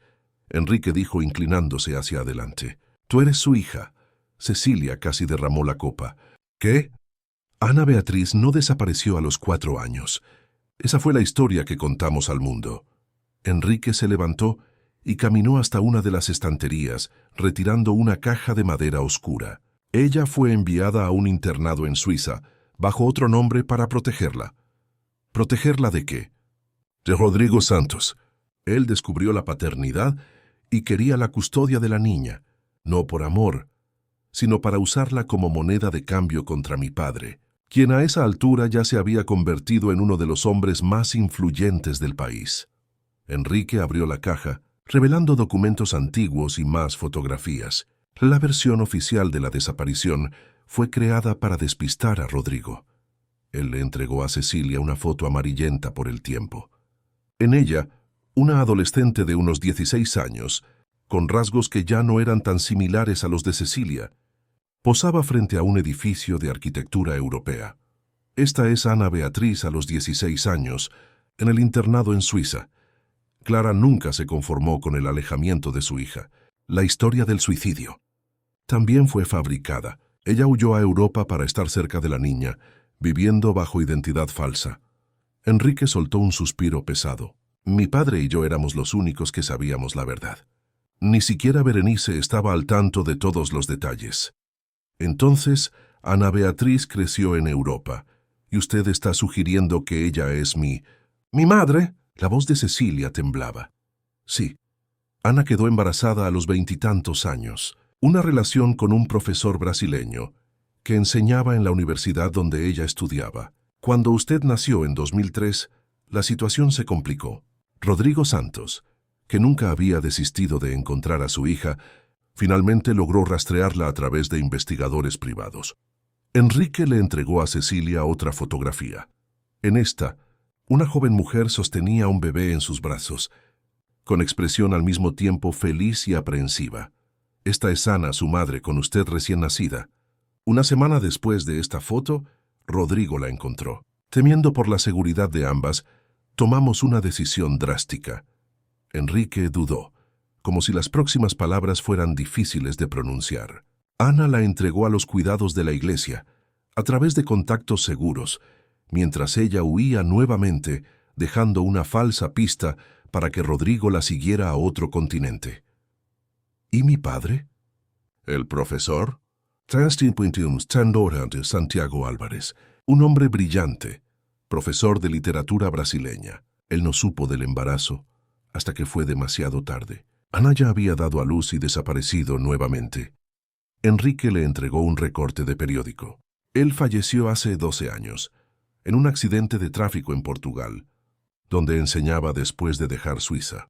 Enrique dijo inclinándose hacia adelante. Tú eres su hija. Cecilia casi derramó la copa. ¿Qué? Ana Beatriz no desapareció a los 4 años. Esa fue la historia que contamos al mundo. Enrique se levantó y caminó hasta una de las estanterías, retirando una caja de madera oscura. Ella fue enviada a un internado en Suiza, bajo otro nombre para protegerla. ¿Protegerla de qué? De Rodrigo Santos. Él descubrió la paternidad y quería la custodia de la niña, no por amor, sino para usarla como moneda de cambio contra mi padre, quien a esa altura ya se había convertido en uno de los hombres más influyentes del país. Enrique abrió la caja, revelando documentos antiguos y más fotografías. La versión oficial de la desaparición fue creada para despistar a Rodrigo. Él le entregó a Cecilia una foto amarillenta por el tiempo. En ella, una adolescente de unos 16 años, con rasgos que ya no eran tan similares a los de Cecilia, posaba frente a un edificio de arquitectura europea. Esta es Ana Beatriz a los 16 años, en el internado en Suiza. Clara nunca se conformó con el alejamiento de su hija. La historia del suicidio también fue fabricada. Ella huyó a Europa para estar cerca de la niña, viviendo bajo identidad falsa. Enrique soltó un suspiro pesado. Mi padre y yo éramos los únicos que sabíamos la verdad. Ni siquiera Berenice estaba al tanto de todos los detalles. Entonces, Ana Beatriz creció en Europa, y usted está sugiriendo que ella es mi madre. La voz de Cecilia temblaba. Sí. Ana quedó embarazada a los 20 y tantos años. Una relación con un profesor brasileño que enseñaba en la universidad donde ella estudiaba. Cuando usted nació en 2003, la situación se complicó. Rodrigo Santos, que nunca había desistido de encontrar a su hija, finalmente logró rastrearla a través de investigadores privados. Enrique le entregó a Cecilia otra fotografía. En esta, una joven mujer sostenía a un bebé en sus brazos, con expresión al mismo tiempo feliz y aprehensiva. Esta es Ana, su madre, con usted recién nacida. Una semana después de esta foto, Rodrigo la encontró. Temiendo por la seguridad de ambas, tomamos una decisión drástica. Enrique dudó, como si las próximas palabras fueran difíciles de pronunciar. Ana la entregó a los cuidados de la iglesia, a través de contactos seguros, mientras ella huía nuevamente, dejando una falsa pista para que Rodrigo la siguiera a otro continente. ¿Y mi padre? El profesor Santiago Álvarez, un hombre brillante, profesor de literatura brasileña. Él no supo del embarazo hasta que fue demasiado tarde. Ana ya había dado a luz y desaparecido nuevamente. Enrique le entregó un recorte de periódico. Él falleció hace 12 años, en un accidente de tráfico en Portugal, donde enseñaba después de dejar Suiza.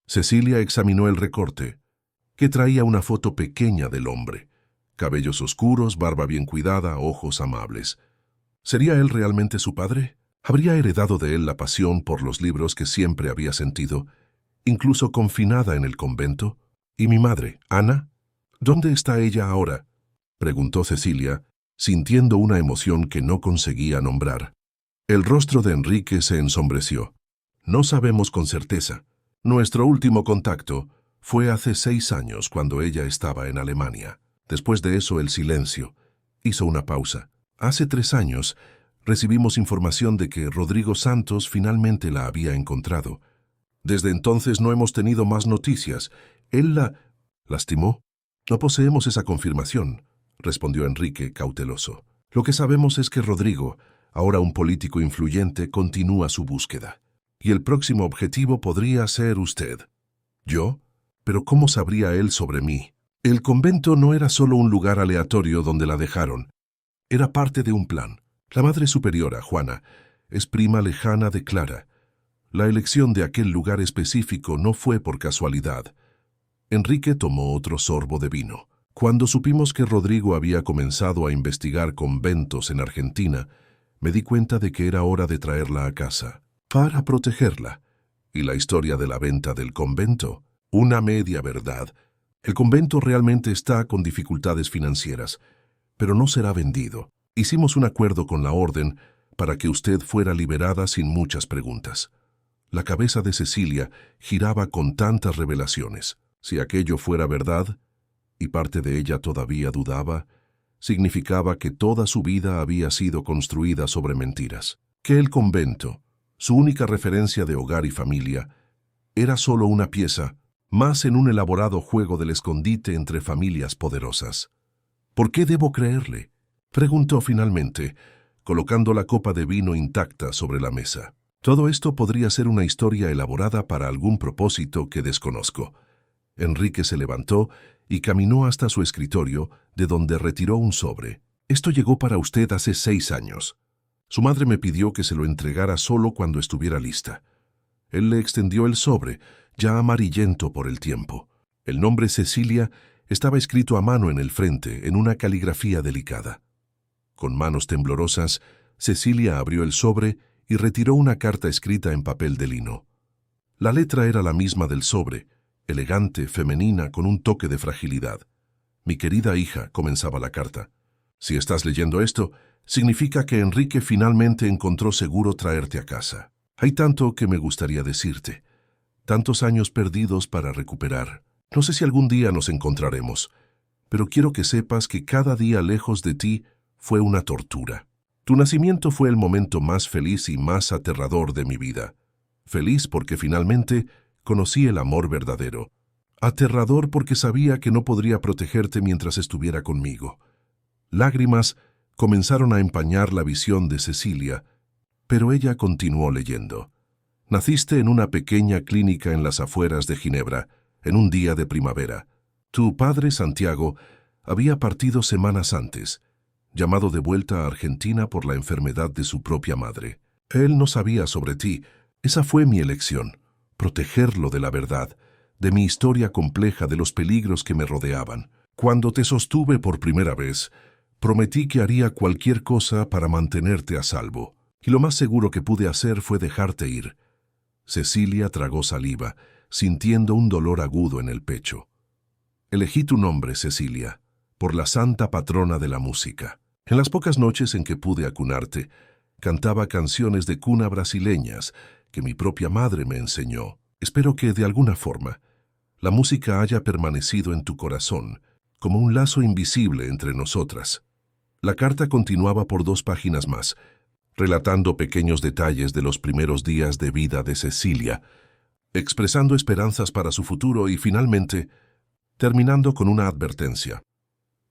Cecilia examinó el recorte, que traía una foto pequeña del hombre. Cabellos oscuros, barba bien cuidada, ojos amables. ¿Sería él realmente su padre? ¿Habría heredado de él la pasión por los libros que siempre había sentido, incluso confinada en el convento? ¿Y mi madre, Ana? ¿Dónde está ella ahora?, preguntó Cecilia, sintiendo una emoción que no conseguía nombrar. El rostro de Enrique se ensombreció. No sabemos con certeza. Nuestro último contacto fue hace 6 años, cuando ella estaba en Alemania. Después de eso, el silencio. Hizo una pausa. Hace 3 años, recibimos información de que Rodrigo Santos finalmente la había encontrado. Desde entonces no hemos tenido más noticias. ¿Él la lastimó? No poseemos esa confirmación, respondió Enrique, cauteloso. Lo que sabemos es que Rodrigo, ahora un político influyente, continúa su búsqueda. Y el próximo objetivo podría ser usted. ¿Yo? ¿Pero cómo sabría él sobre mí? El convento no era solo un lugar aleatorio donde la dejaron. Era parte de un plan. La Madre Superiora, Juana, es prima lejana de Clara. La elección de aquel lugar específico no fue por casualidad. Enrique tomó otro sorbo de vino. Cuando supimos que Rodrigo había comenzado a investigar conventos en Argentina, me di cuenta de que era hora de traerla a casa, para protegerla. Y la historia de la venta del convento, una media verdad. El convento realmente está con dificultades financieras, pero no será vendido. Hicimos un acuerdo con la orden para que usted fuera liberada sin muchas preguntas. La cabeza de Cecilia giraba con tantas revelaciones. Si aquello fuera verdad, y parte de ella todavía dudaba, significaba que toda su vida había sido construida sobre mentiras. Que el convento, su única referencia de hogar y familia, era solo una pieza, más en un elaborado juego del escondite entre familias poderosas. ¿Por qué debo creerle?, preguntó finalmente, colocando la copa de vino intacta sobre la mesa. Todo esto podría ser una historia elaborada para algún propósito que desconozco. Enrique se levantó y caminó hasta su escritorio, de donde retiró un sobre. Esto llegó para usted hace 6 años. Su madre me pidió que se lo entregara solo cuando estuviera lista. Él le extendió el sobre, ya amarillento por el tiempo. El nombre Cecilia estaba escrito a mano en el frente, en una caligrafía delicada. Con manos temblorosas, Cecilia abrió el sobre y retiró una carta escrita en papel de lino. La letra era la misma del sobre, elegante, femenina, con un toque de fragilidad. Mi querida hija, comenzaba la carta. Si estás leyendo esto, significa que Enrique finalmente encontró seguro traerte a casa. Hay tanto que me gustaría decirte. Tantos años perdidos para recuperar. No sé si algún día nos encontraremos, pero quiero que sepas que cada día lejos de ti fue una tortura. Tu nacimiento fue el momento más feliz y más aterrador de mi vida. Feliz porque finalmente conocí el amor verdadero. Aterrador porque sabía que no podría protegerte mientras estuviera conmigo. Lágrimas comenzaron a empañar la visión de Cecilia, pero ella continuó leyendo. Naciste en una pequeña clínica en las afueras de Ginebra, en un día de primavera. Tu padre, Santiago, había partido semanas antes, llamado de vuelta a Argentina por la enfermedad de su propia madre. Él no sabía sobre ti. Esa fue mi elección, protegerlo de la verdad, de mi historia compleja, de los peligros que me rodeaban. Cuando te sostuve por primera vez, prometí que haría cualquier cosa para mantenerte a salvo, y lo más seguro que pude hacer fue dejarte ir. Cecilia tragó saliva, sintiendo un dolor agudo en el pecho. Elegí tu nombre, Cecilia, por la santa patrona de la música. En las pocas noches en que pude acunarte, cantaba canciones de cuna brasileñas que mi propia madre me enseñó. Espero que, de alguna forma, la música haya permanecido en tu corazón, como un lazo invisible entre nosotras. La carta continuaba por 2 páginas más, relatando pequeños detalles de los primeros días de vida de Cecilia, expresando esperanzas para su futuro y, finalmente, terminando con una advertencia.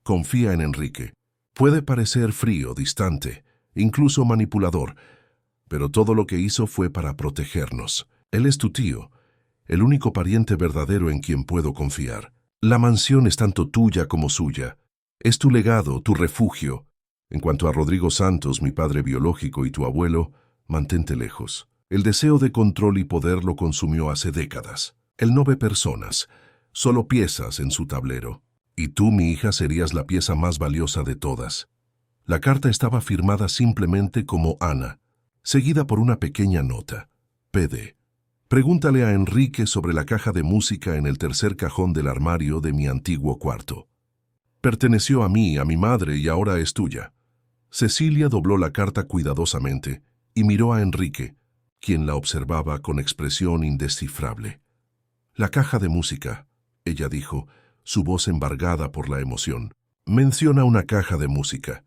Confía en Enrique. Puede parecer frío, distante, incluso manipulador, pero todo lo que hizo fue para protegernos. Él es tu tío, el único pariente verdadero en quien puedo confiar. La mansión es tanto tuya como suya. Es tu legado, tu refugio. En cuanto a Rodrigo Santos, mi padre biológico, y tu abuelo, mantente lejos. El deseo de control y poder lo consumió hace décadas. Él no ve personas, solo piezas en su tablero. Y tú, mi hija, serías la pieza más valiosa de todas. La carta estaba firmada simplemente como Ana, seguida por una pequeña nota. PD. Pregúntale a Enrique sobre la caja de música en el tercer cajón del armario de mi antiguo cuarto. Perteneció a mí, a mi madre, y ahora es tuya. Cecilia dobló la carta cuidadosamente y miró a Enrique, quien la observaba con expresión indescifrable. La caja de música, ella dijo, su voz embargada por la emoción. Menciona una caja de música.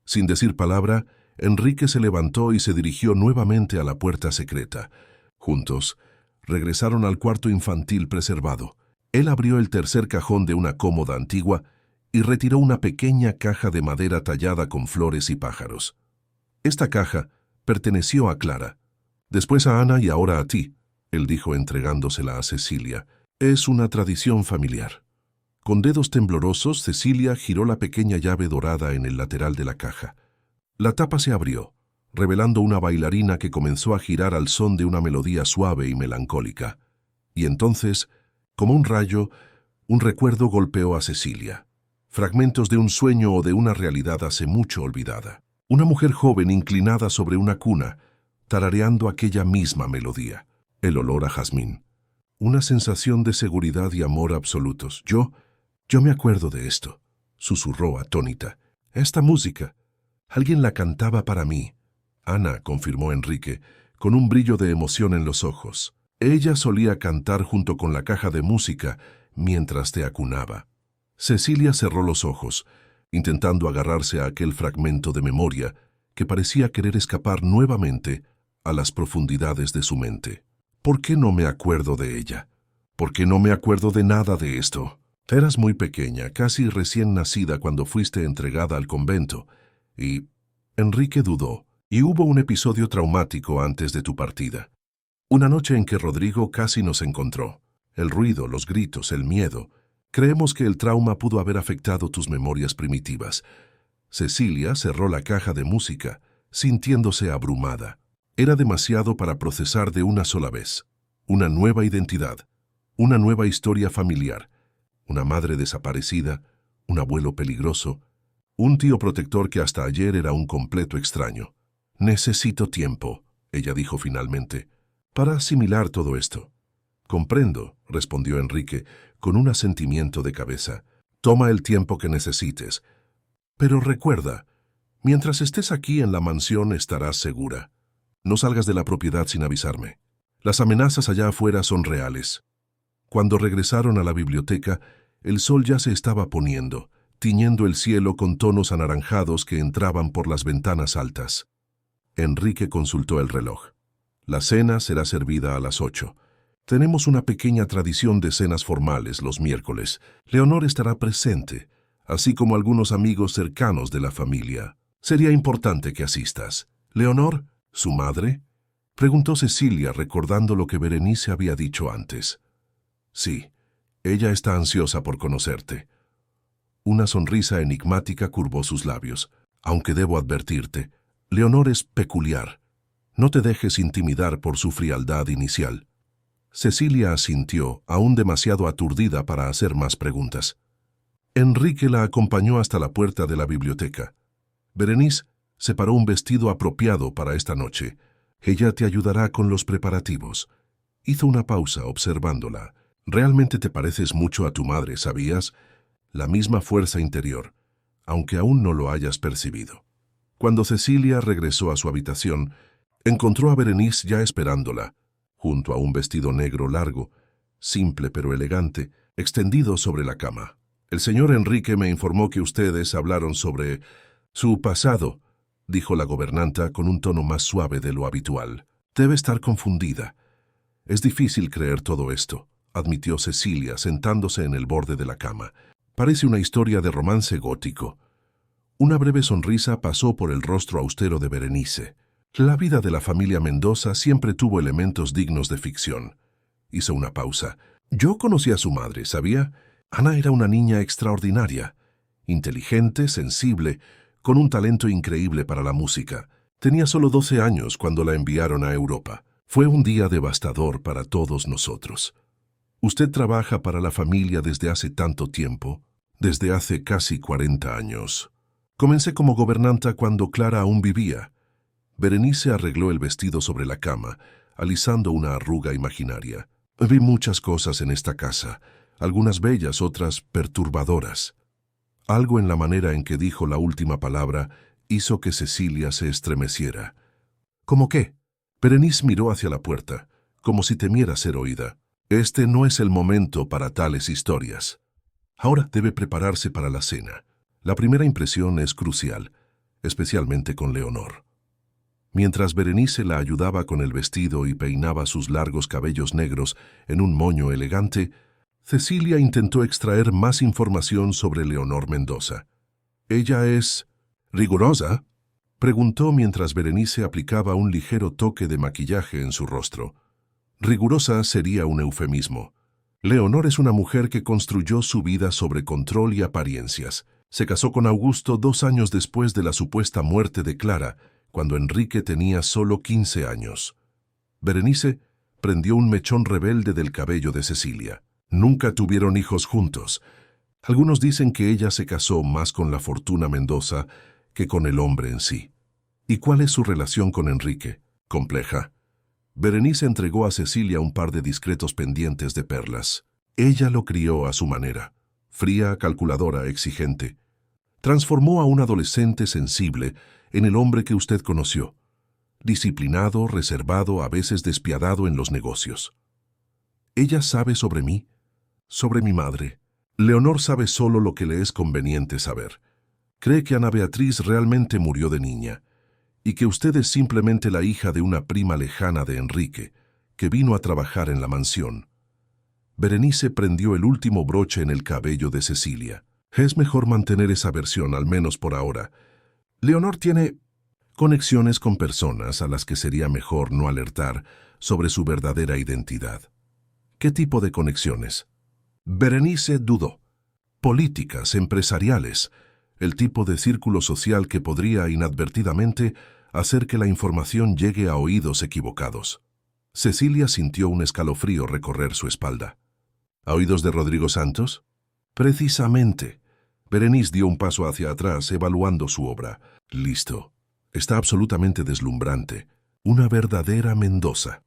Sin decir palabra, Enrique se levantó y se dirigió nuevamente a la puerta secreta. Juntos, regresaron al cuarto infantil preservado. Él abrió el tercer cajón de una cómoda antigua y retiró una pequeña caja de madera tallada con flores y pájaros. Esta caja perteneció a Clara, después a Ana y ahora a ti, él dijo entregándosela a Cecilia. Es una tradición familiar. Con dedos temblorosos, Cecilia giró la pequeña llave dorada en el lateral de la caja. La tapa se abrió, revelando una bailarina que comenzó a girar al son de una melodía suave y melancólica. Y entonces, como un rayo, un recuerdo golpeó a Cecilia. Fragmentos de un sueño o de una realidad hace mucho olvidada. Una mujer joven inclinada sobre una cuna, tarareando aquella misma melodía. El olor a jazmín. Una sensación de seguridad y amor absolutos. Yo me acuerdo de esto, susurró atónita. Esta música. Alguien la cantaba para mí. Ana, confirmó Enrique, con un brillo de emoción en los ojos. Ella solía cantar junto con la caja de música mientras te acunaba. Cecilia cerró los ojos, intentando agarrarse a aquel fragmento de memoria que parecía querer escapar nuevamente a las profundidades de su mente. ¿Por qué no me acuerdo de ella? ¿Por qué no me acuerdo de nada de esto? Eras muy pequeña, casi recién nacida cuando fuiste entregada al convento, y Enrique dudó, y hubo un episodio traumático antes de tu partida. Una noche en que Rodrigo casi nos encontró. El ruido, los gritos, el miedo. Creemos que el trauma pudo haber afectado tus memorias primitivas. Cecilia cerró la caja de música, sintiéndose abrumada. Era demasiado para procesar de una sola vez. Una nueva identidad, una nueva historia familiar, una madre desaparecida, un abuelo peligroso, un tío protector que hasta ayer era un completo extraño. Necesito tiempo, ella dijo finalmente, para asimilar todo esto. Comprendo, respondió Enrique, con un asentimiento de cabeza. Toma el tiempo que necesites. Pero recuerda, mientras estés aquí en la mansión estarás segura. No salgas de la propiedad sin avisarme. Las amenazas allá afuera son reales. Cuando regresaron a la biblioteca, el sol ya se estaba poniendo, tiñendo el cielo con tonos anaranjados que entraban por las ventanas altas. Enrique consultó el reloj. La cena será servida a las 8. Tenemos una pequeña tradición de cenas formales los miércoles. Leonor estará presente, así como algunos amigos cercanos de la familia. Sería importante que asistas. ¿Leonor, su madre?, preguntó Cecilia recordando lo que Berenice había dicho antes. Sí, ella está ansiosa por conocerte. Una sonrisa enigmática curvó sus labios. Aunque debo advertirte, Leonor es peculiar. No te dejes intimidar por su frialdad inicial. Cecilia asintió, aún demasiado aturdida para hacer más preguntas. Enrique la acompañó hasta la puerta de la biblioteca. Berenice separó un vestido apropiado para esta noche. Ella te ayudará con los preparativos. Hizo una pausa observándola. Realmente te pareces mucho a tu madre, ¿sabías? La misma fuerza interior, aunque aún no lo hayas percibido. Cuando Cecilia regresó a su habitación, encontró a Berenice ya esperándola, junto a un vestido negro largo, simple pero elegante, extendido sobre la cama. El señor Enrique me informó que ustedes hablaron sobre su pasado, dijo la gobernanta con un tono más suave de lo habitual. Debe estar confundida. Es difícil creer todo esto, admitió Cecilia sentándose en el borde de la cama. Parece una historia de romance gótico. Una breve sonrisa pasó por el rostro austero de Berenice. La vida de la familia Mendoza siempre tuvo elementos dignos de ficción. Hizo una pausa. Yo conocí a su madre, ¿sabía? Ana era una niña extraordinaria, inteligente, sensible, con un talento increíble para la música. Tenía solo 12 años cuando la enviaron a Europa. Fue un día devastador para todos nosotros. Usted trabaja para la familia desde hace tanto tiempo, desde hace casi 40 años. Comencé como gobernanta cuando Clara aún vivía. Berenice arregló el vestido sobre la cama, alisando una arruga imaginaria. Vi muchas cosas en esta casa, algunas bellas, otras perturbadoras. Algo en la manera en que dijo la última palabra hizo que Cecilia se estremeciera. ¿Cómo qué? Berenice miró hacia la puerta, como si temiera ser oída. Este no es el momento para tales historias. Ahora debe prepararse para la cena. La primera impresión es crucial, especialmente con Leonor. Mientras Berenice la ayudaba con el vestido y peinaba sus largos cabellos negros en un moño elegante, Cecilia intentó extraer más información sobre Leonor Mendoza. ¿Ella es rigurosa?, preguntó mientras Berenice aplicaba un ligero toque de maquillaje en su rostro. Rigurosa sería un eufemismo. Leonor es una mujer que construyó su vida sobre control y apariencias. Se casó con Augusto 2 años después de la supuesta muerte de Clara, cuando Enrique tenía solo 15 años. Berenice prendió un mechón rebelde del cabello de Cecilia. Nunca tuvieron hijos juntos. Algunos dicen que ella se casó más con la fortuna Mendoza que con el hombre en sí. ¿Y cuál es su relación con Enrique? Compleja. Berenice entregó a Cecilia un par de discretos pendientes de perlas. Ella lo crió a su manera. Fría, calculadora, exigente. Transformó a un adolescente sensible en el hombre que usted conoció. disciplinado, reservado, a veces despiadado en los negocios. Ella sabe sobre mí, sobre mi madre. Leonor sabe solo lo que le es conveniente saber. Cree que Ana Beatriz realmente murió de niña, y que usted es simplemente la hija de una prima lejana de Enrique, que vino a trabajar en la mansión. Berenice prendió el último broche en el cabello de Cecilia. Es mejor mantener esa versión, al menos por ahora. Leonor tiene conexiones con personas a las que sería mejor no alertar sobre su verdadera identidad. ¿Qué tipo de conexiones? Berenice dudó. Políticas, empresariales, el tipo de círculo social que podría inadvertidamente hacer que la información llegue a oídos equivocados. Cecilia sintió un escalofrío recorrer su espalda. ¿A oídos de Rodrigo Santos? Precisamente. Berenice dio un paso hacia atrás, evaluando su obra. Listo. Está absolutamente deslumbrante. Una verdadera Mendoza.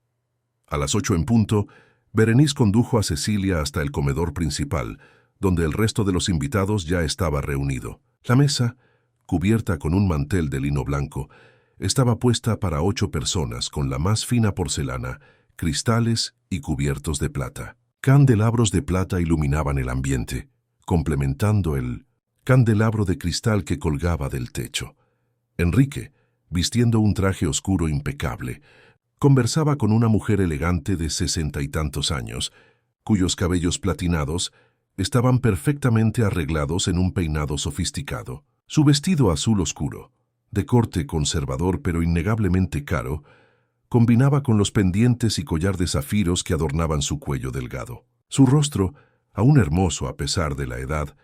A las 8 en punto, Berenice condujo a Cecilia hasta el comedor principal, donde el resto de los invitados ya estaba reunido. La mesa, cubierta con un mantel de lino blanco, estaba puesta para 8 personas con la más fina porcelana, cristales y cubiertos de plata. Candelabros de plata iluminaban el ambiente, complementando el candelabro de cristal que colgaba del techo. Enrique, vistiendo un traje oscuro impecable, conversaba con una mujer elegante de 60 y tantos años, cuyos cabellos platinados estaban perfectamente arreglados en un peinado sofisticado. Su vestido azul oscuro, de corte conservador pero innegablemente caro, combinaba con los pendientes y collar de zafiros que adornaban su cuello delgado. Su rostro, aún hermoso a pesar de la edad,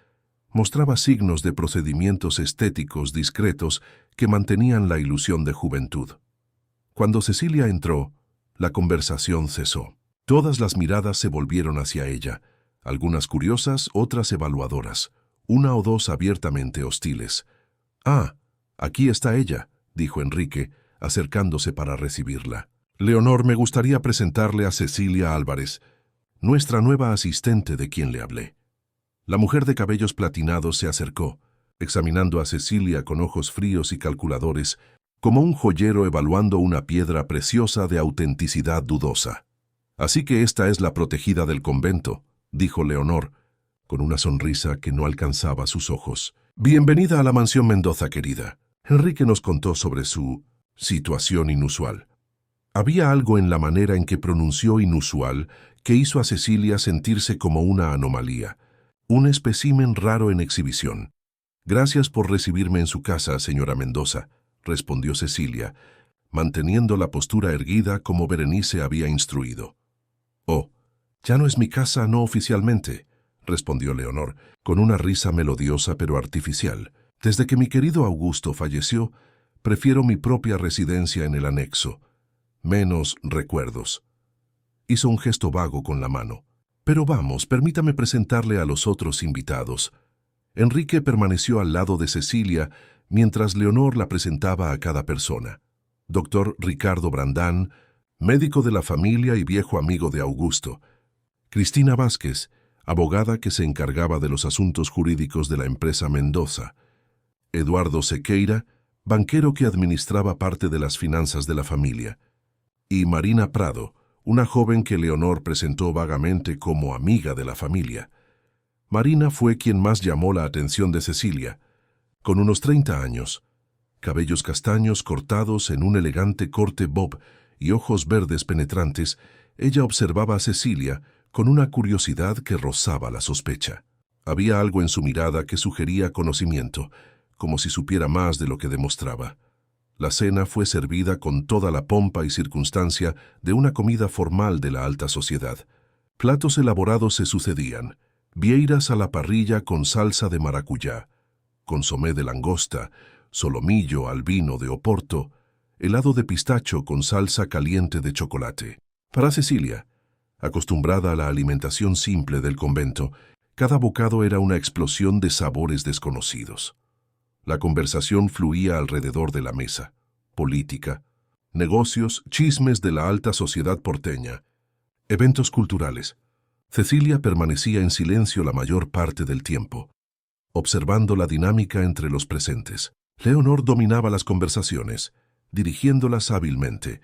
mostraba signos de procedimientos estéticos discretos que mantenían la ilusión de juventud. Cuando Cecilia entró, la conversación cesó. Todas las miradas se volvieron hacia ella, algunas curiosas, otras evaluadoras, una o dos abiertamente hostiles. «Ah, aquí está ella», dijo Enrique, acercándose para recibirla. «Leonor, me gustaría presentarle a Cecilia Álvarez, nuestra nueva asistente de quien le hablé». La mujer de cabellos platinados se acercó, examinando a Cecilia con ojos fríos y calculadores, como un joyero evaluando una piedra preciosa de autenticidad dudosa. «Así que esta es la protegida del convento», dijo Leonor, con una sonrisa que no alcanzaba sus ojos. «Bienvenida a la mansión Mendoza, querida». Enrique nos contó sobre su situación inusual. Había algo en la manera en que pronunció inusual que hizo a Cecilia sentirse como una anomalía, un espécimen raro en exhibición. «Gracias por recibirme en su casa, señora Mendoza», respondió Cecilia, manteniendo la postura erguida como Berenice había instruido. «Oh, ya no es mi casa no oficialmente», respondió Leonor, con una risa melodiosa pero artificial. «Desde que mi querido Augusto falleció, prefiero mi propia residencia en el anexo. Menos recuerdos». Hizo un gesto vago con la mano. «Pero vamos, permítame presentarle a los otros invitados». Enrique permaneció al lado de Cecilia mientras Leonor la presentaba a cada persona. Doctor Ricardo Brandán, médico de la familia y viejo amigo de Augusto. Cristina Vázquez, abogada que se encargaba de los asuntos jurídicos de la empresa Mendoza. Eduardo Sequeira, banquero que administraba parte de las finanzas de la familia. Y Marina Prado, una joven que Leonor presentó vagamente como amiga de la familia. Marina fue quien más llamó la atención de Cecilia. Con unos 30 años, cabellos castaños cortados en un elegante corte bob y ojos verdes penetrantes, ella observaba a Cecilia con una curiosidad que rozaba la sospecha. Había algo en su mirada que sugería conocimiento, como si supiera más de lo que demostraba. La cena fue servida con toda la pompa y circunstancia de una comida formal de la alta sociedad. Platos elaborados se sucedían: vieiras a la parrilla con salsa de maracuyá, consomé de langosta, solomillo al vino de Oporto, helado de pistacho con salsa caliente de chocolate. Para Cecilia, acostumbrada a la alimentación simple del convento, cada bocado era una explosión de sabores desconocidos. La conversación fluía alrededor de la mesa: política, negocios, chismes de la alta sociedad porteña, eventos culturales. Cecilia permanecía en silencio la mayor parte del tiempo, observando la dinámica entre los presentes. Leonor dominaba las conversaciones, dirigiéndolas hábilmente,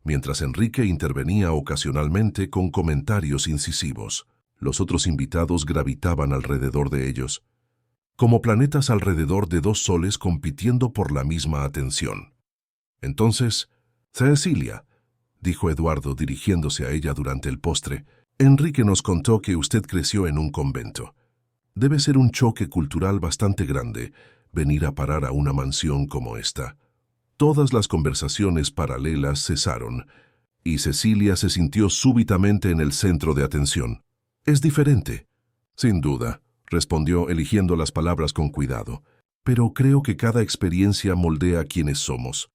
mientras Enrique intervenía ocasionalmente con comentarios incisivos. Los otros invitados gravitaban alrededor de ellos, como planetas alrededor de dos soles compitiendo por la misma atención. Entonces, Cecilia, dijo Eduardo dirigiéndose a ella durante el postre, Enrique nos contó que usted creció en un convento. Debe ser un choque cultural bastante grande venir a parar a una mansión como esta. Todas las conversaciones paralelas cesaron, y Cecilia se sintió súbitamente en el centro de atención. Es diferente. Sin duda, respondió eligiendo las palabras con cuidado, pero creo que cada experiencia moldea quiénes somos.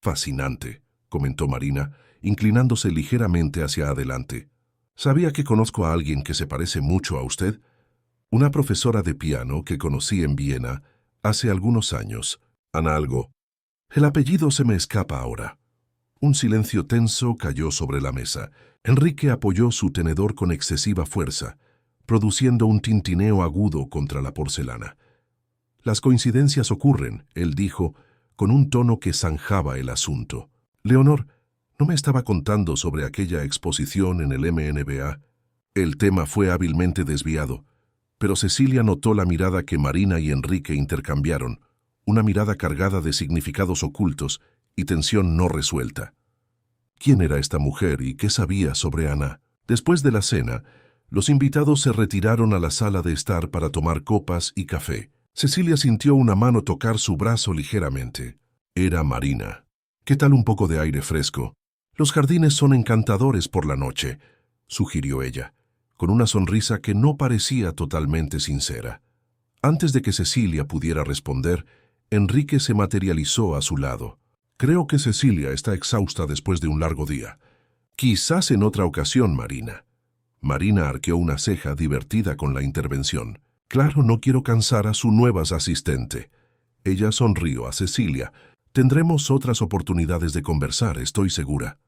Fascinante, comentó Marina, inclinándose ligeramente hacia adelante. ¿Sabía que conozco a alguien que se parece mucho a usted? Una profesora de piano que conocí en Viena hace algunos años. Ana algo. El apellido se me escapa ahora. Un silencio tenso cayó sobre la mesa. Enrique apoyó su tenedor con excesiva fuerza, produciendo un tintineo agudo contra la porcelana. Las coincidencias ocurren, él dijo, con un tono que zanjaba el asunto. Leonor, ¿no me estaba contando sobre aquella exposición en el MNBA? El tema fue hábilmente desviado, pero Cecilia notó la mirada que Marina y Enrique intercambiaron, una mirada cargada de significados ocultos y tensión no resuelta. ¿Quién era esta mujer y qué sabía sobre Ana? Después de la cena, los invitados se retiraron a la sala de estar para tomar copas y café. Cecilia sintió una mano tocar su brazo ligeramente. Era Marina. ¿Qué tal un poco de aire fresco? Los jardines son encantadores por la noche, sugirió ella, con una sonrisa que no parecía totalmente sincera. Antes de que Cecilia pudiera responder, Enrique se materializó a su lado. Creo que Cecilia está exhausta después de un largo día. Quizás en otra ocasión, Marina. Marina arqueó una ceja divertida con la intervención. Claro, no quiero cansar a su nueva asistente. Ella sonrió a Cecilia. Tendremos otras oportunidades de conversar, estoy segura.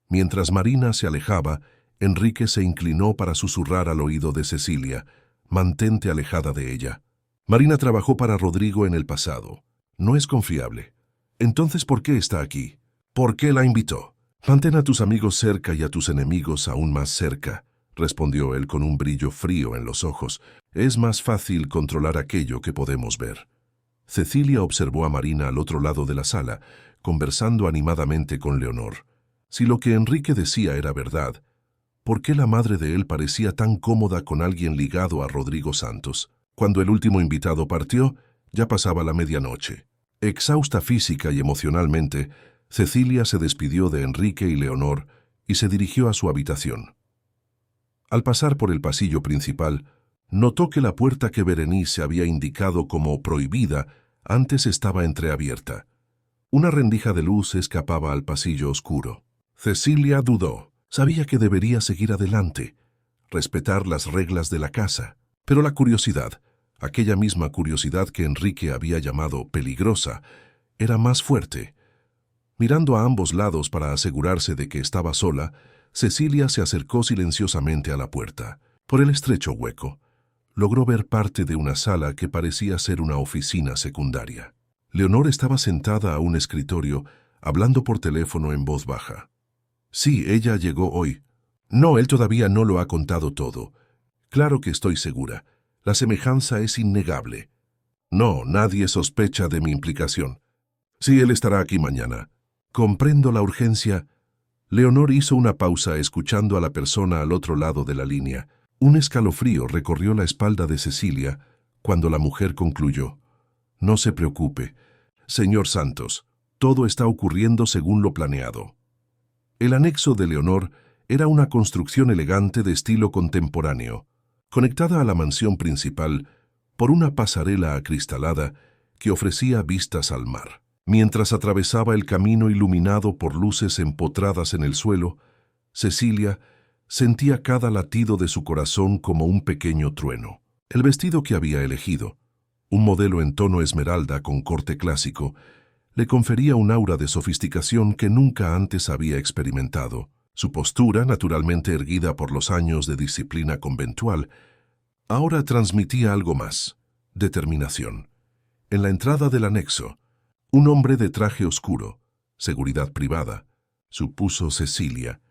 Mientras Marina se alejaba, Enrique se inclinó para susurrar al oído de Cecilia. Mantente alejada de ella. Marina trabajó para Rodrigo en el pasado. No es confiable. Entonces, ¿por qué está aquí? ¿Por qué la invitó? Mantén a tus amigos cerca y a tus enemigos aún más cerca, respondió él con un brillo frío en los ojos. Es más fácil controlar aquello que podemos ver. Cecilia observó a Marina al otro lado de la sala, conversando animadamente con Leonor. Si lo que Enrique decía era verdad, ¿por qué la madre de él parecía tan cómoda con alguien ligado a Rodrigo Santos? Cuando el último invitado partió, ya pasaba la medianoche. Exhausta física y emocionalmente, Cecilia se despidió de Enrique y Leonor y se dirigió a su habitación. Al pasar por el pasillo principal, notó que la puerta que Berenice había indicado como prohibida antes estaba entreabierta. Una rendija de luz escapaba al pasillo oscuro. Cecilia dudó. Sabía que debería seguir adelante, respetar las reglas de la casa, pero la curiosidad, aquella misma curiosidad que Enrique había llamado peligrosa, era más fuerte. Mirando a ambos lados para asegurarse de que estaba sola, Cecilia se acercó silenciosamente a la puerta. Por el estrecho hueco, logró ver parte de una sala que parecía ser una oficina secundaria. Leonor estaba sentada a un escritorio, hablando por teléfono en voz baja. Sí, ella llegó hoy. No, él todavía no lo ha contado todo. Claro que estoy segura. La semejanza es innegable. No, nadie sospecha de mi implicación. Sí, él estará aquí mañana. Comprendo la urgencia. Leonor hizo una pausa escuchando a la persona al otro lado de la línea. Un escalofrío recorrió la espalda de Cecilia cuando la mujer concluyó. No se preocupe, señor Santos, todo está ocurriendo según lo planeado. El anexo de Leonor era una construcción elegante de estilo contemporáneo, conectada a la mansión principal por una pasarela acristalada que ofrecía vistas al mar. Mientras atravesaba el camino iluminado por luces empotradas en el suelo, Cecilia sentía cada latido de su corazón como un pequeño trueno. El vestido que había elegido, un modelo en tono esmeralda con corte clásico, le confería un aura de sofisticación que nunca antes había experimentado. Su postura, naturalmente erguida por los años de disciplina conventual, ahora transmitía algo más: determinación. En la entrada del anexo, un hombre de traje oscuro, Seguridad privada, supuso Cecilia.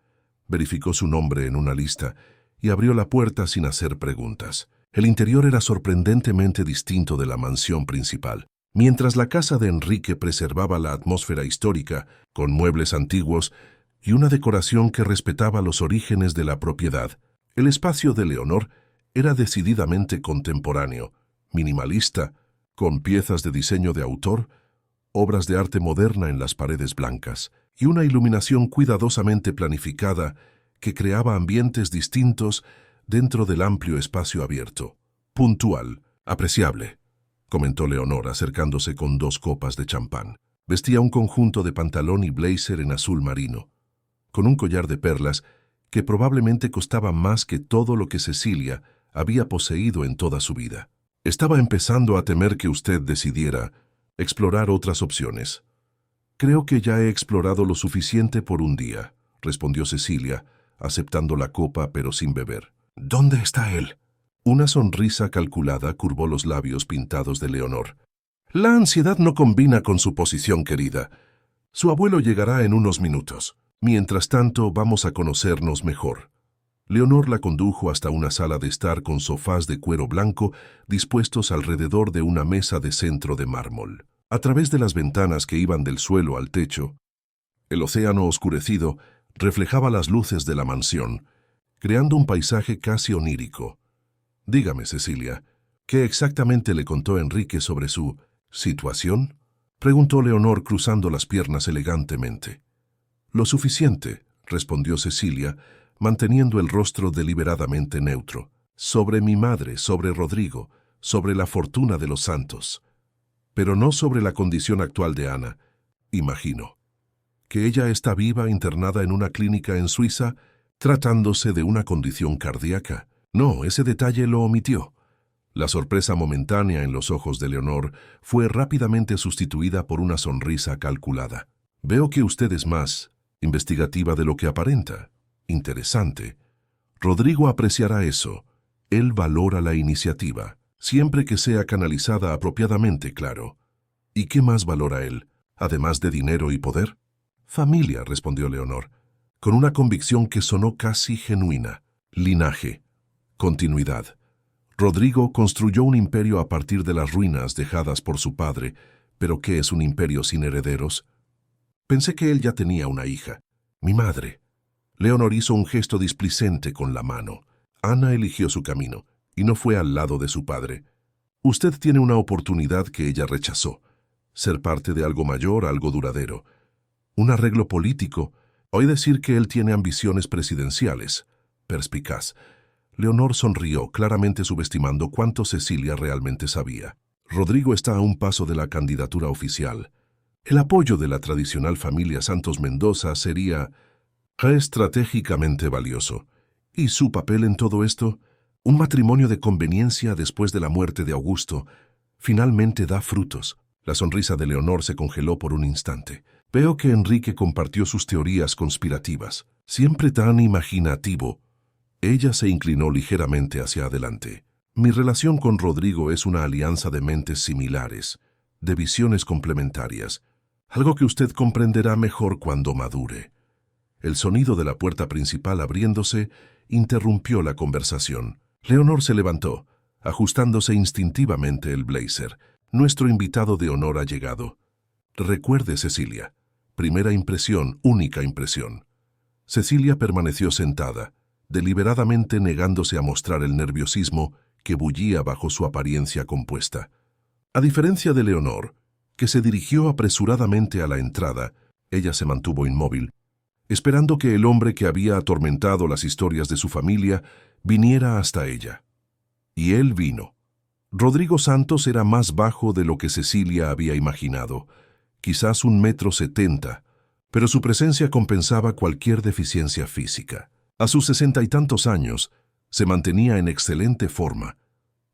Verificó su nombre en una lista y abrió la puerta sin hacer preguntas. El interior era sorprendentemente distinto de la mansión principal. Mientras la casa de Enrique preservaba la atmósfera histórica, con muebles antiguos y una decoración que respetaba los orígenes de la propiedad, el espacio de Leonor era decididamente contemporáneo, minimalista, con piezas de diseño de autor, obras de arte moderna en las paredes blancas y una iluminación cuidadosamente planificada que creaba ambientes distintos dentro del amplio espacio abierto. Puntual, apreciable, comentó Leonor acercándose con 2 copas de champán. Vestía un conjunto de pantalón y blazer en azul marino, con un collar de perlas que probablemente costaba más que todo lo que Cecilia había poseído en toda su vida. Estaba empezando a temer que usted decidiera explorar otras opciones. Creo que ya he explorado lo suficiente por un día, respondió Cecilia, aceptando la copa pero sin beber. ¿Dónde está él? Una sonrisa calculada curvó los labios pintados de Leonor. La ansiedad no combina con su posición, querida. Su abuelo llegará en unos minutos. Mientras tanto, vamos a conocernos mejor. Leonor la condujo hasta una sala de estar con sofás de cuero blanco dispuestos alrededor de una mesa de centro de mármol. A través de las ventanas que iban del suelo al techo, el océano oscurecido reflejaba las luces de la mansión, creando un paisaje casi onírico. Dígame, Cecilia, ¿qué exactamente le contó Enrique sobre su situación? Preguntó Leonor cruzando las piernas elegantemente. Lo suficiente, respondió Cecilia, manteniendo el rostro deliberadamente neutro. Sobre mi madre, sobre Rodrigo, sobre la fortuna de los Santos. Pero no sobre la condición actual de Ana, imagino. Que ella está viva internada en una clínica en Suiza, tratándose de una condición cardíaca. No, ese detalle lo omitió. La sorpresa momentánea en los ojos de Leonor fue rápidamente sustituida por una sonrisa calculada. Veo que usted es más investigativa de lo que aparenta. Interesante. Rodrigo apreciará eso. Él valora la iniciativa, siempre que sea canalizada apropiadamente, claro. ¿Y qué más valora él, además de dinero y poder? Familia, respondió Leonor, con una convicción que sonó casi genuina. Linaje. Continuidad. Rodrigo construyó un imperio a partir de las ruinas dejadas por su padre, pero ¿qué es un imperio sin herederos? Pensé que él ya tenía una hija. Mi madre. Leonor hizo un gesto displicente con la mano. Ana eligió su camino, y no fue al lado de su padre. Usted tiene una oportunidad que ella rechazó. Ser parte de algo mayor, algo duradero. Un arreglo político. Oí decir que él tiene ambiciones presidenciales. Perspicaz. Leonor sonrió, claramente subestimando cuánto Cecilia realmente sabía. Rodrigo está a un paso de la candidatura oficial. El apoyo de la tradicional familia Santos Mendoza sería estratégicamente valioso. ¿Y su papel en todo esto? Un matrimonio de conveniencia después de la muerte de Augusto finalmente da frutos. La sonrisa de Leonor se congeló por un instante. Veo que Enrique compartió sus teorías conspirativas. Siempre tan imaginativo. Ella se inclinó ligeramente hacia adelante. Mi relación con Rodrigo es una alianza de mentes similares, de visiones complementarias, algo que usted comprenderá mejor cuando madure. El sonido de la puerta principal abriéndose interrumpió la conversación. Leonor se levantó, ajustándose instintivamente el blazer. Nuestro invitado de honor ha llegado. Recuerde, Cecilia. Primera impresión, única impresión. Cecilia permaneció sentada, deliberadamente negándose a mostrar el nerviosismo que bullía bajo su apariencia compuesta. A diferencia de Leonor, que se dirigió apresuradamente a la entrada, ella se mantuvo inmóvil, esperando que el hombre que había atormentado las historias de su familia viniera hasta ella. Y él vino. Rodrigo Santos era más bajo de lo que Cecilia había imaginado, quizás 1,70 m, pero su presencia compensaba cualquier deficiencia física. A sus 60 y tantos años, se mantenía en excelente forma,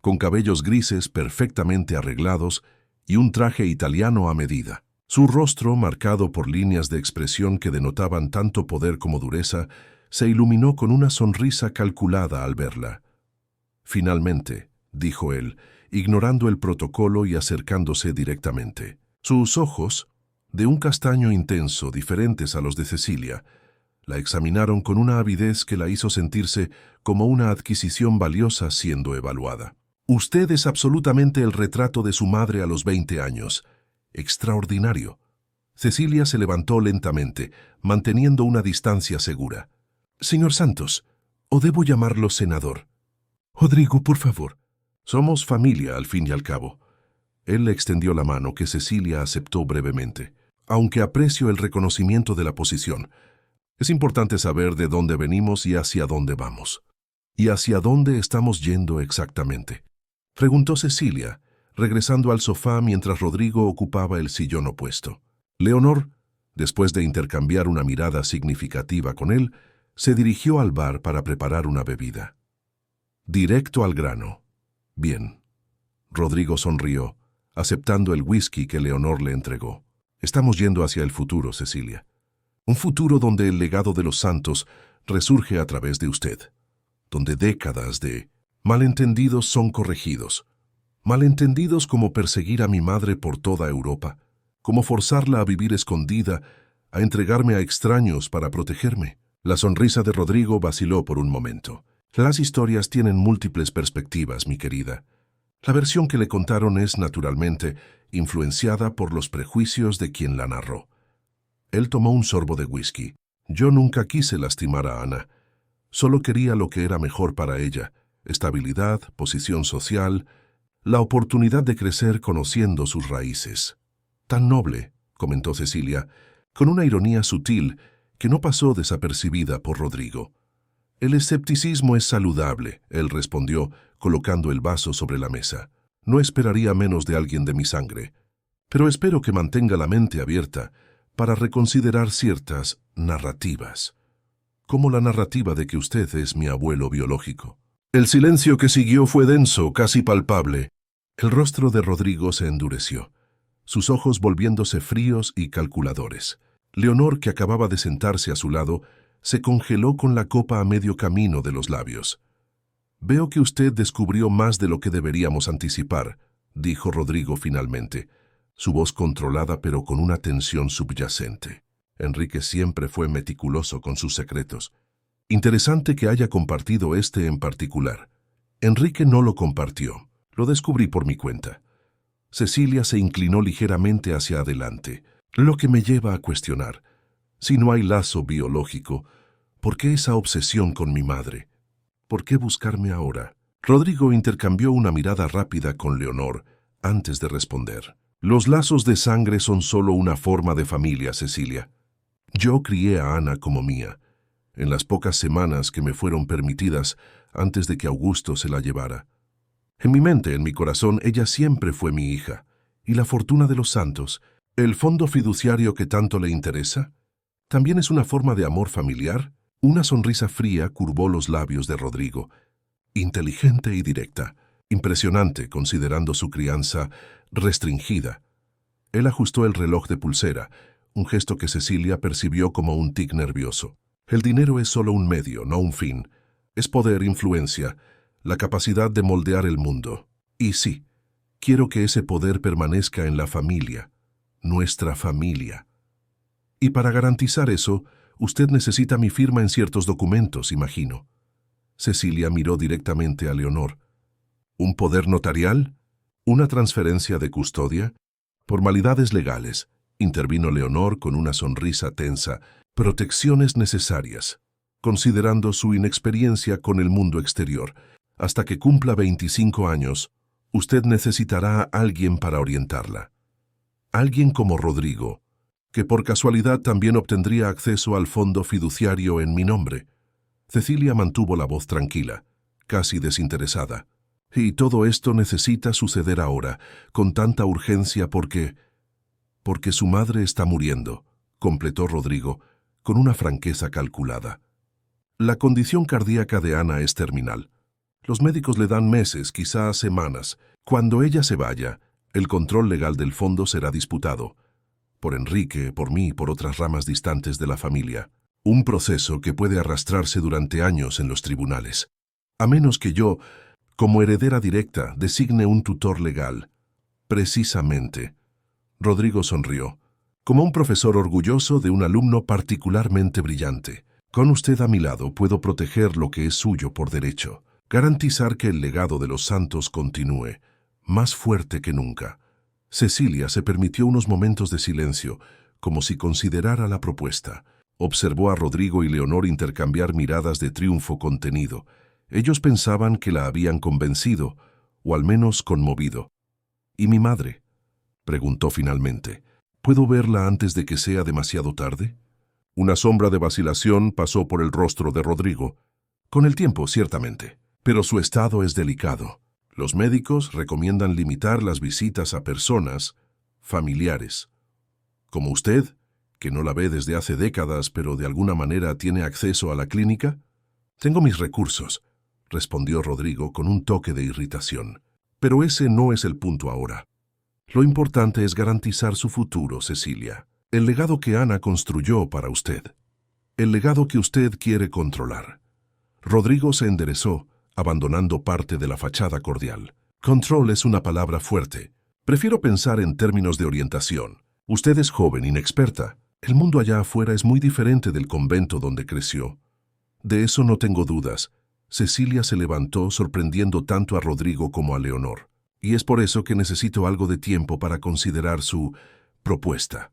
con cabellos grises perfectamente arreglados y un traje italiano a medida. Su rostro, marcado por líneas de expresión que denotaban tanto poder como dureza, se iluminó con una sonrisa calculada al verla. Finalmente, dijo él, ignorando el protocolo y acercándose directamente. Sus ojos, de un castaño intenso, diferentes a los de Cecilia. La examinaron con una avidez que la hizo sentirse como una adquisición valiosa siendo evaluada. Usted es absolutamente el retrato de su madre a los 20 años. Extraordinario. Cecilia se levantó lentamente, manteniendo una distancia segura. Señor Santos, ¿o debo llamarlo senador? Rodrigo, por favor. Somos familia, al fin y al cabo. Él le extendió la mano, que Cecilia aceptó brevemente. Aunque aprecio el reconocimiento de la posición, es importante saber de dónde venimos y hacia dónde vamos. ¿Y hacia dónde estamos yendo exactamente?, preguntó Cecilia, regresando al sofá mientras Rodrigo ocupaba el sillón opuesto. Leonor, después de intercambiar una mirada significativa con él, se dirigió al bar para preparar una bebida. Directo al grano. Bien. Rodrigo sonrió, aceptando el whisky que Leonor le entregó. Estamos yendo hacia el futuro, Cecilia. Un futuro donde el legado de los Santos resurge a través de usted. Donde décadas de malentendidos son corregidos. Malentendidos como perseguir a mi madre por toda Europa, como forzarla a vivir escondida, a entregarme a extraños para protegerme. La sonrisa de Rodrigo vaciló por un momento. Las historias tienen múltiples perspectivas, mi querida. La versión que le contaron es, naturalmente, influenciada por los prejuicios de quien la narró. Él tomó un sorbo de whisky. Yo nunca quise lastimar a Ana. Solo quería lo que era mejor para ella: estabilidad, posición social, la oportunidad de crecer conociendo sus raíces. Tan noble, comentó Cecilia, con una ironía sutil que no pasó desapercibida por Rodrigo. El escepticismo es saludable, él respondió, colocando el vaso sobre la mesa. No esperaría menos de alguien de mi sangre, pero espero que mantenga la mente abierta para reconsiderar ciertas narrativas, como la narrativa de que usted es mi abuelo biológico. El silencio que siguió fue denso, casi palpable. El rostro de Rodrigo se endureció, sus ojos volviéndose fríos y calculadores. Leonor, que acababa de sentarse a su lado, se congeló con la copa a medio camino de los labios. «Veo que usted descubrió más de lo que deberíamos anticipar», dijo Rodrigo finalmente, su voz controlada pero con una tensión subyacente. Enrique siempre fue meticuloso con sus secretos. Interesante que haya compartido este en particular. Enrique no lo compartió. Lo descubrí por mi cuenta. Cecilia se inclinó ligeramente hacia adelante, lo que me lleva a cuestionar: si no hay lazo biológico, ¿por qué esa obsesión con mi madre? ¿Por qué buscarme ahora? Rodrigo intercambió una mirada rápida con Leonor antes de responder. Los lazos de sangre son solo una forma de familia, Cecilia. Yo crié a Ana como mía, en las pocas semanas que me fueron permitidas antes de que Augusto se la llevara. En mi mente, en mi corazón, ella siempre fue mi hija. ¿Y la fortuna de los Santos, el fondo fiduciario que tanto le interesa, también es una forma de amor familiar? Una sonrisa fría curvó los labios de Rodrigo, inteligente y directa, impresionante considerando su crianza restringida. Él ajustó el reloj de pulsera, un gesto que Cecilia percibió como un tic nervioso. El dinero es solo un medio, no un fin. Es poder, influencia, la capacidad de moldear el mundo. Y sí, quiero que ese poder permanezca en la familia, nuestra familia. Y para garantizar eso, usted necesita mi firma en ciertos documentos, imagino. Cecilia miró directamente a Leonor. ¿Un poder notarial? ¿Una transferencia de custodia? Formalidades legales, intervino Leonor con una sonrisa tensa. Protecciones necesarias, considerando su inexperiencia con el mundo exterior. Hasta que cumpla 25 años, usted necesitará a alguien para orientarla. Alguien como Rodrigo, que por casualidad también obtendría acceso al fondo fiduciario en mi nombre. Cecilia mantuvo la voz tranquila, casi desinteresada. Y todo esto necesita suceder ahora, con tanta urgencia porque su madre está muriendo, completó Rodrigo, con una franqueza calculada. La condición cardíaca de Ana es terminal. Los médicos le dan meses, quizás semanas. Cuando ella se vaya, el control legal del fondo será disputado. Por Enrique, por mí, por otras ramas distantes de la familia. Un proceso que puede arrastrarse durante años en los tribunales. A menos que yo, como heredera directa, designe un tutor legal. Precisamente. Rodrigo sonrió. como un profesor orgulloso de un alumno particularmente brillante. Con usted a mi lado puedo proteger lo que es suyo por derecho, garantizar que el legado de los santos continúe, más fuerte que nunca. Cecilia se permitió unos momentos de silencio, como si considerara la propuesta. Observó a Rodrigo y Leonor intercambiar miradas de triunfo contenido. Ellos pensaban que la habían convencido, o al menos conmovido. ¿Y mi madre?, preguntó finalmente. ¿Puedo verla antes de que sea demasiado tarde? Una sombra de vacilación pasó por el rostro de Rodrigo. Con el tiempo, ciertamente. Pero su estado es delicado. Los médicos recomiendan limitar las visitas a personas familiares. Como usted, que no la ve desde hace décadas, pero de alguna manera tiene acceso a la clínica. Tengo mis recursos, respondió Rodrigo con un toque de irritación. Pero ese no es el punto ahora. Lo importante es garantizar su futuro, Cecilia. El legado que Ana construyó para usted. El legado que usted quiere controlar. Rodrigo se enderezó, abandonando parte de la fachada cordial. Control es una palabra fuerte. Prefiero pensar en términos de orientación. Usted es joven, inexperta. El mundo allá afuera es muy diferente del convento donde creció. De eso no tengo dudas. Cecilia se levantó, sorprendiendo tanto a Rodrigo como a Leonor. Y es por eso que necesito algo de tiempo para considerar su propuesta.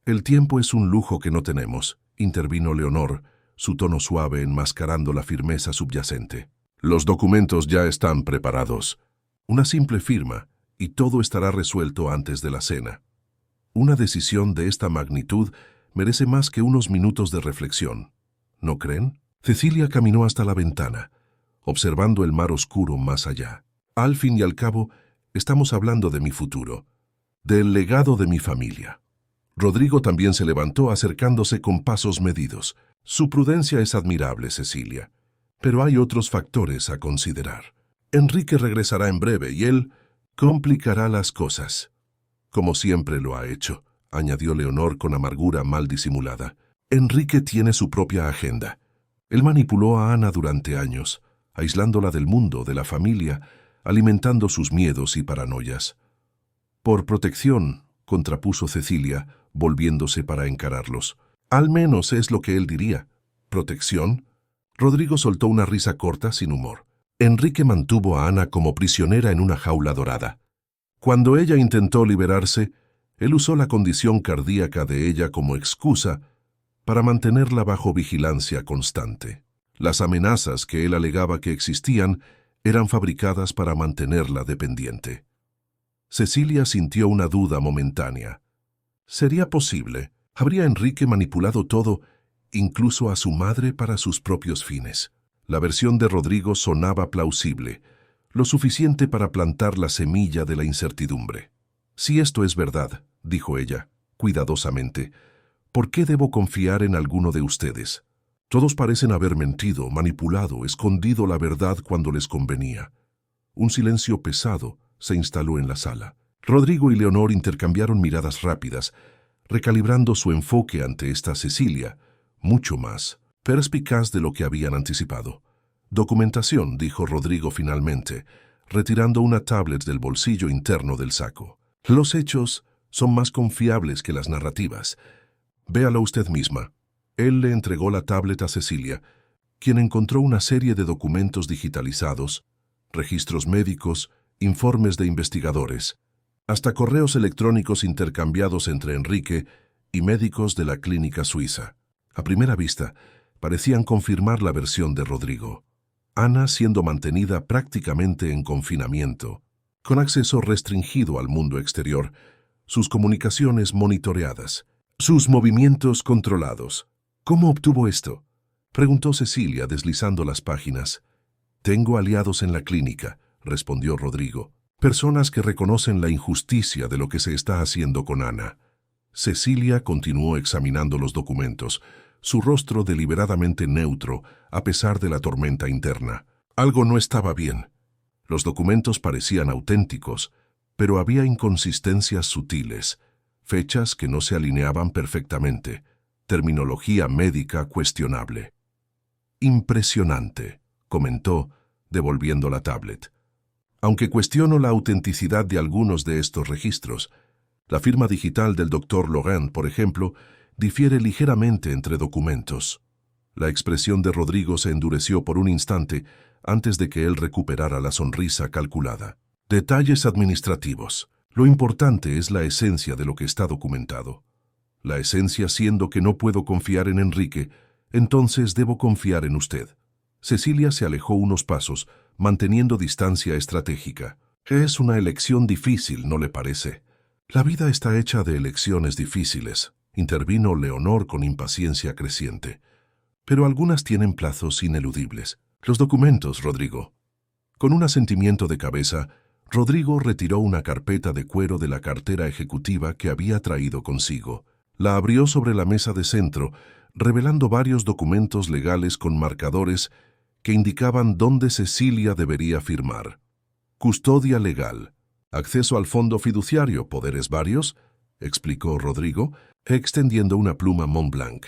El tiempo es un lujo que no tenemos, intervino Leonor, su tono suave enmascarando la firmeza subyacente. Los documentos ya están preparados. Una simple firma, y todo estará resuelto antes de la cena. Una decisión de esta magnitud merece más que unos minutos de reflexión. ¿No creen? Cecilia caminó hasta la ventana, observando el mar oscuro más allá. Al fin y al cabo, estamos hablando de mi futuro, del legado de mi familia. Rodrigo también se levantó acercándose con pasos medidos. Su prudencia es admirable, Cecilia, pero hay otros factores a considerar. Enrique regresará en breve y él complicará las cosas. Como siempre lo ha hecho, añadió Leonor con amargura mal disimulada. Enrique tiene su propia agenda. Él manipuló a Ana durante años, aislándola del mundo, de la familia, alimentando sus miedos y paranoias. Por protección, contrapuso Cecilia, volviéndose para encararlos. Al menos es lo que él diría. ¿Protección? Rodrigo soltó una risa corta, sin humor. Enrique mantuvo a Ana como prisionera en una jaula dorada. Cuando ella intentó liberarse, él usó la condición cardíaca de ella como excusa para mantenerla bajo vigilancia constante. Las amenazas que él alegaba que existían eran fabricadas para mantenerla dependiente. Cecilia sintió una duda momentánea. ¿Sería posible? ¿Habría Enrique manipulado todo, incluso a su madre, para sus propios fines? La versión de Rodrigo sonaba plausible, lo suficiente para plantar la semilla de la incertidumbre. Si esto es verdad, dijo ella, cuidadosamente, ¿por qué debo confiar en alguno de ustedes? Todos parecen haber mentido, manipulado, escondido la verdad cuando les convenía. Un silencio pesado se instaló en la sala. Rodrigo y Leonor intercambiaron miradas rápidas, recalibrando su enfoque ante esta Cecilia, mucho más perspicaz de lo que habían anticipado. Documentación, dijo Rodrigo finalmente, retirando una tablet del bolsillo interno del saco. Los hechos son más confiables que las narrativas. Véalo usted misma. Él le entregó la tablet a Cecilia, quien encontró una serie de documentos digitalizados, registros médicos, informes de investigadores, hasta correos electrónicos intercambiados entre Enrique y médicos de la clínica suiza. A primera vista, parecían confirmar la versión de Rodrigo. Ana siendo mantenida prácticamente en confinamiento, con acceso restringido al mundo exterior, sus comunicaciones monitoreadas, sus movimientos controlados. ¿Cómo obtuvo esto?, preguntó Cecilia deslizando las páginas. Tengo aliados en la clínica, respondió Rodrigo. Personas que reconocen la injusticia de lo que se está haciendo con Ana. Cecilia continuó examinando los documentos, su rostro deliberadamente neutro a pesar de la tormenta interna. Algo no estaba bien. Los documentos parecían auténticos, pero había inconsistencias sutiles, fechas que no se alineaban perfectamente, terminología médica cuestionable. Impresionante, comentó, devolviendo la tablet. Aunque cuestiono la autenticidad de algunos de estos registros, La firma digital del Dr. Laurent, por ejemplo, difiere ligeramente entre documentos. La expresión de Rodrigo se endureció por un instante antes de que él recuperara la sonrisa calculada. Detalles administrativos. Lo importante es la esencia de lo que está documentado. La esencia siendo que no puedo confiar en Enrique, entonces debo confiar en usted. Cecilia se alejó unos pasos, manteniendo distancia estratégica. Es una elección difícil, ¿no le parece? La vida está hecha de elecciones difíciles, intervino Leonor con impaciencia creciente. Pero algunas tienen plazos ineludibles. Los documentos, Rodrigo. Con un asentimiento de cabeza, Rodrigo retiró una carpeta de cuero de la cartera ejecutiva que había traído consigo. La abrió sobre la mesa de centro, revelando varios documentos legales con marcadores que indicaban dónde Cecilia debería firmar. Custodia legal. Acceso al fondo fiduciario, poderes varios, explicó Rodrigo, extendiendo una pluma Montblanc.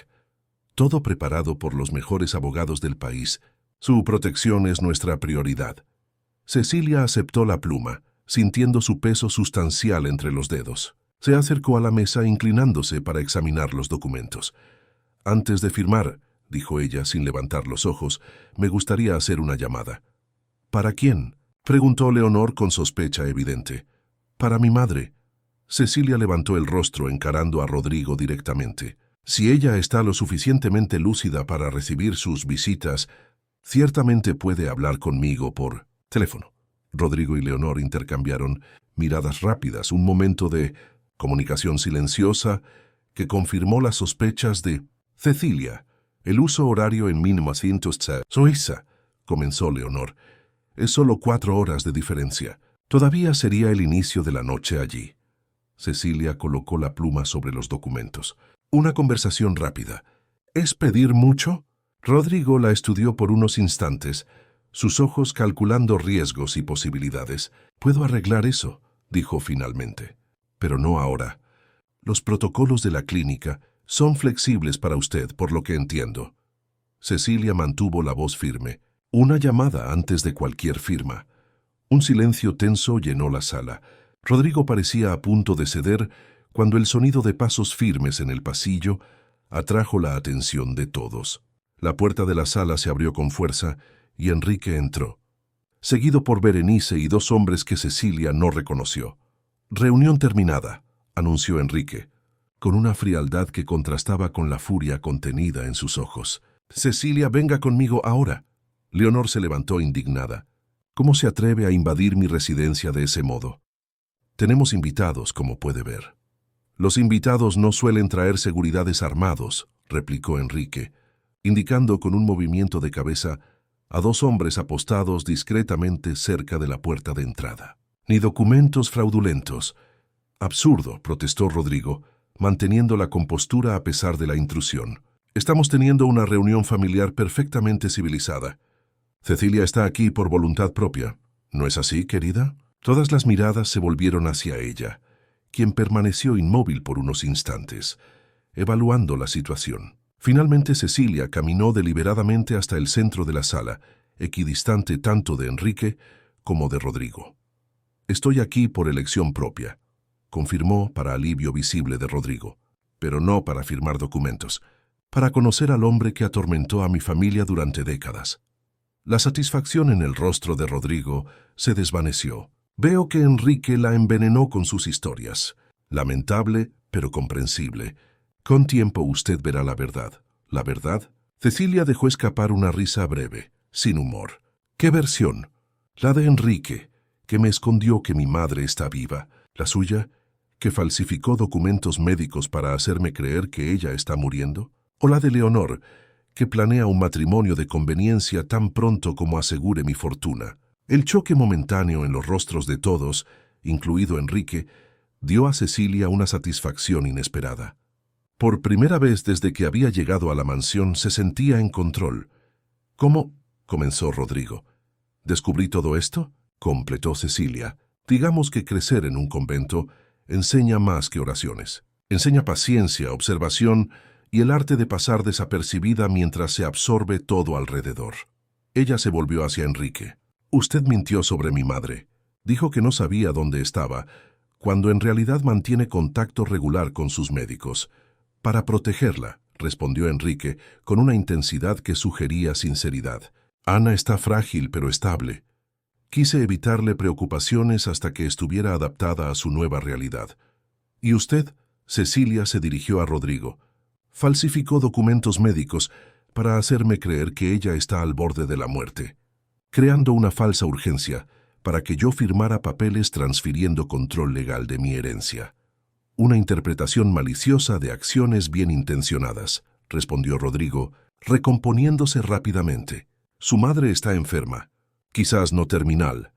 Todo preparado por los mejores abogados del país. Su protección es nuestra prioridad. Cecilia aceptó la pluma, sintiendo su peso sustancial entre los dedos. Se acercó a la mesa inclinándose para examinar los documentos. Antes de firmar, dijo ella sin levantar los ojos, me gustaría hacer una llamada. ¿Para quién? Preguntó Leonor con sospecha evidente. Para mi madre. Cecilia levantó el rostro encarando a Rodrigo directamente. Si ella está lo suficientemente lúcida para recibir sus visitas, ciertamente puede hablar conmigo por teléfono. Rodrigo y Leonor intercambiaron miradas rápidas, un momento de comunicación silenciosa que confirmó las sospechas de Cecilia. El uso horario en 1900 Suiza, comenzó Leonor. Es solo 4 horas de diferencia. Todavía sería el inicio de la noche allí. Cecilia colocó la pluma sobre los documentos. Una conversación rápida. ¿Es pedir mucho? Rodrigo la estudió por unos instantes, sus ojos calculando riesgos y posibilidades. «Puedo arreglar eso», dijo finalmente. «Pero no ahora. Los protocolos de la clínica son flexibles para usted, por lo que entiendo». Cecilia mantuvo la voz firme. Una llamada antes de cualquier firma. Un silencio tenso llenó la sala. Rodrigo parecía a punto de ceder cuando el sonido de pasos firmes en el pasillo atrajo la atención de todos. La puerta de la sala se abrió con fuerza y Enrique entró, seguido por Berenice y 2 hombres que Cecilia no reconoció. «Reunión terminada», anunció Enrique, con una frialdad que contrastaba con la furia contenida en sus ojos. «Cecilia, venga conmigo ahora». Leonor se levantó indignada. «¿Cómo se atreve a invadir mi residencia de ese modo?» «Tenemos invitados, como puede ver». «Los invitados no suelen traer seguridades armados», replicó Enrique, indicando con un movimiento de cabeza a 2 hombres apostados discretamente cerca de la puerta de entrada. «Ni documentos fraudulentos». «Absurdo», protestó Rodrigo, manteniendo la compostura a pesar de la intrusión. «Estamos teniendo una reunión familiar perfectamente civilizada. Cecilia está aquí por voluntad propia. ¿No es así, querida?» Todas las miradas se volvieron hacia ella, quien permaneció inmóvil por unos instantes, evaluando la situación. Finalmente Cecilia caminó deliberadamente hasta el centro de la sala, equidistante tanto de Enrique como de Rodrigo. «Estoy aquí por elección propia», confirmó para alivio visible de Rodrigo, «pero no para firmar documentos, para conocer al hombre que atormentó a mi familia durante décadas». La satisfacción en el rostro de Rodrigo se desvaneció. «Veo que Enrique la envenenó con sus historias. Lamentable, pero comprensible. Con tiempo usted verá la verdad». «¿La verdad?» Cecilia dejó escapar una risa breve, sin humor. «¿Qué versión? La de Enrique, que me escondió que mi madre está viva. La suya, que falsificó documentos médicos para hacerme creer que ella está muriendo. O la de Leonor, que planea un matrimonio de conveniencia tan pronto como asegure mi fortuna». El choque momentáneo en los rostros de todos, incluido Enrique, dio a Cecilia una satisfacción inesperada. Por primera vez desde que había llegado a la mansión se sentía en control. «¿Cómo?» comenzó Rodrigo. «¿Descubrí todo esto?», completó Cecilia. «Digamos que crecer en un convento enseña más que oraciones. Enseña paciencia, observación y el arte de pasar desapercibida mientras se absorbe todo alrededor». Ella se volvió hacia Enrique. «Usted mintió sobre mi madre. Dijo que no sabía dónde estaba, cuando en realidad mantiene contacto regular con sus médicos. Para protegerla, respondió Enrique con una intensidad que sugería sinceridad. Ana está frágil pero estable. Quise evitarle preocupaciones hasta que estuviera adaptada a su nueva realidad. ¿Y usted? Cecilia se dirigió a Rodrigo. Falsificó documentos médicos para hacerme creer que ella está al borde de la muerte, creando una falsa urgencia para que yo firmara papeles transfiriendo control legal de mi herencia. Una interpretación maliciosa de acciones bien intencionadas, respondió Rodrigo, recomponiéndose rápidamente. Su madre está enferma, quizás no terminal,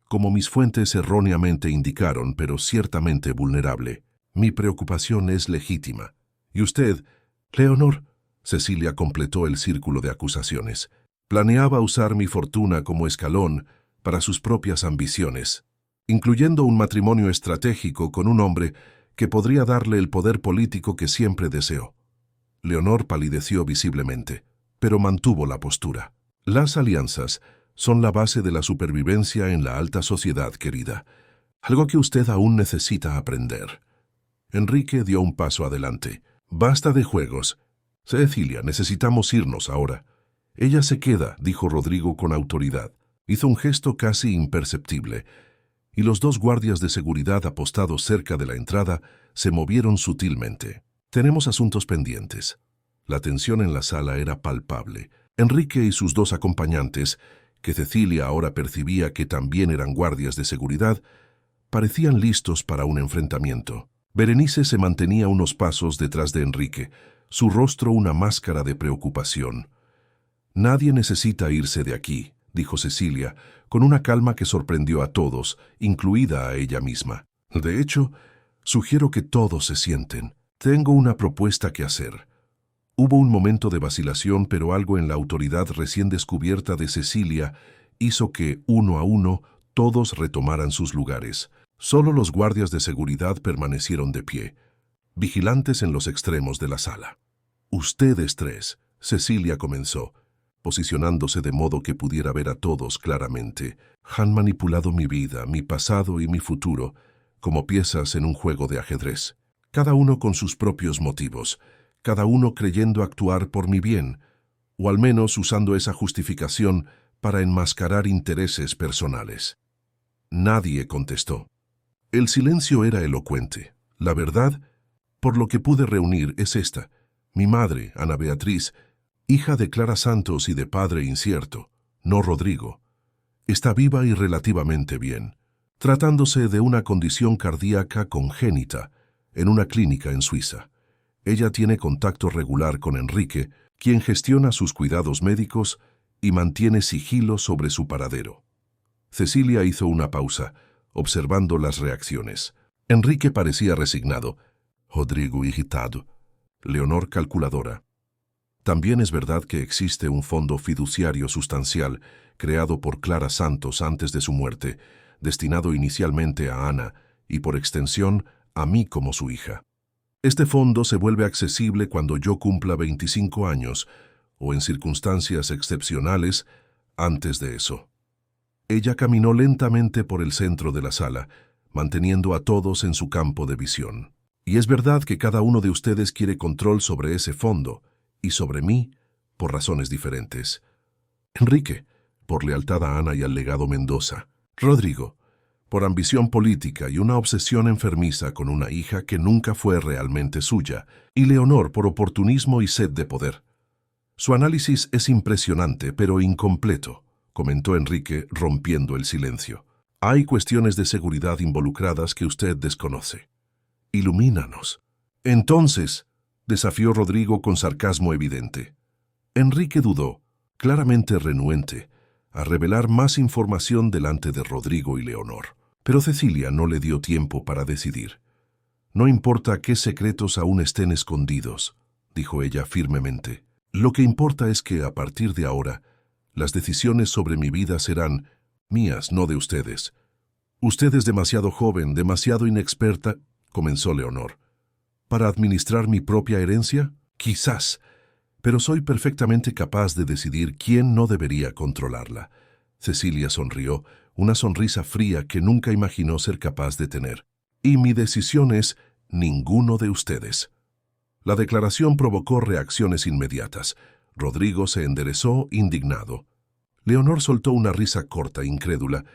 como mis fuentes erróneamente indicaron, pero ciertamente vulnerable. Mi preocupación es legítima. ¿Y usted, Leonor? Cecilia completó el círculo de acusaciones. Planeaba usar mi fortuna como escalón para sus propias ambiciones, incluyendo un matrimonio estratégico con un hombre que podría darle el poder político que siempre deseó. Leonor palideció visiblemente, pero mantuvo la postura. Las alianzas son la base de la supervivencia en la alta sociedad, querida, algo que usted aún necesita aprender. Enrique dio un paso adelante. Basta de juegos. Cecilia, necesitamos irnos ahora. Ella se queda, dijo Rodrigo con autoridad. Hizo un gesto casi imperceptible, y los dos guardias de seguridad apostados cerca de la entrada se movieron sutilmente. Tenemos asuntos pendientes. La tensión en la sala era palpable. Enrique y sus dos acompañantes, que Cecilia ahora percibía que también eran guardias de seguridad, parecían listos para un enfrentamiento. Berenice se mantenía unos pasos detrás de Enrique, su rostro una máscara de preocupación. «Nadie necesita irse de aquí», dijo Cecilia, con una calma que sorprendió a todos, incluida a ella misma. «De hecho, sugiero que todos se sienten. Tengo una propuesta que hacer». Hubo un momento de vacilación, pero algo en la autoridad recién descubierta de Cecilia hizo que, uno a uno, todos retomaran sus lugares. Solo los guardias de seguridad permanecieron de pie, vigilantes en los extremos de la sala. «Ustedes tres», Cecilia comenzó, posicionándose de modo que pudiera ver a todos claramente, «han manipulado mi vida, mi pasado y mi futuro, como piezas en un juego de ajedrez. Cada uno con sus propios motivos, cada uno creyendo actuar por mi bien, o al menos usando esa justificación para enmascarar intereses personales». Nadie contestó. El silencio era elocuente. La verdad, por lo que pude reunir, es esta. Mi madre, Ana Beatriz, hija de Clara Santos y de padre incierto, no Rodrigo, está viva y relativamente bien, tratándose de una condición cardíaca congénita en una clínica en Suiza. Ella tiene contacto regular con Enrique, quien gestiona sus cuidados médicos y mantiene sigilo sobre su paradero. Cecilia hizo una pausa, observando las reacciones. Enrique parecía resignado, Rodrigo irritado, Leonor calculadora. También es verdad que existe un fondo fiduciario sustancial creado por Clara Santos antes de su muerte, destinado inicialmente a Ana y por extensión a mí como su hija. Este fondo se vuelve accesible cuando yo cumpla 25 años o en circunstancias excepcionales antes de eso. Ella caminó lentamente por el centro de la sala, manteniendo a todos en su campo de visión. Y es verdad que cada uno de ustedes quiere control sobre ese fondo, y sobre mí, por razones diferentes. Enrique, por lealtad a Ana y al legado Mendoza. Rodrigo, por ambición política y una obsesión enfermiza con una hija que nunca fue realmente suya. Y Leonor, por oportunismo y sed de poder. Su análisis es impresionante, pero incompleto, comentó Enrique, rompiendo el silencio. Hay cuestiones de seguridad involucradas que usted desconoce. Ilumínanos. Entonces, desafió Rodrigo con sarcasmo evidente. Enrique dudó, claramente renuente, a revelar más información delante de Rodrigo y Leonor. Pero Cecilia no le dio tiempo para decidir. No importa qué secretos aún estén escondidos, dijo ella firmemente. Lo que importa es que, a partir de ahora, las decisiones sobre mi vida serán mías, no de ustedes. Usted es demasiado joven, demasiado inexperta, comenzó Leonor. ¿Para administrar mi propia herencia? Quizás, pero soy perfectamente capaz de decidir quién no debería controlarla. Cecilia sonrió, una sonrisa fría que nunca imaginó ser capaz de tener. Y mi decisión es ninguno de ustedes. La declaración provocó reacciones inmediatas. Rodrigo se enderezó, indignado. Leonor soltó una risa corta, incrédula.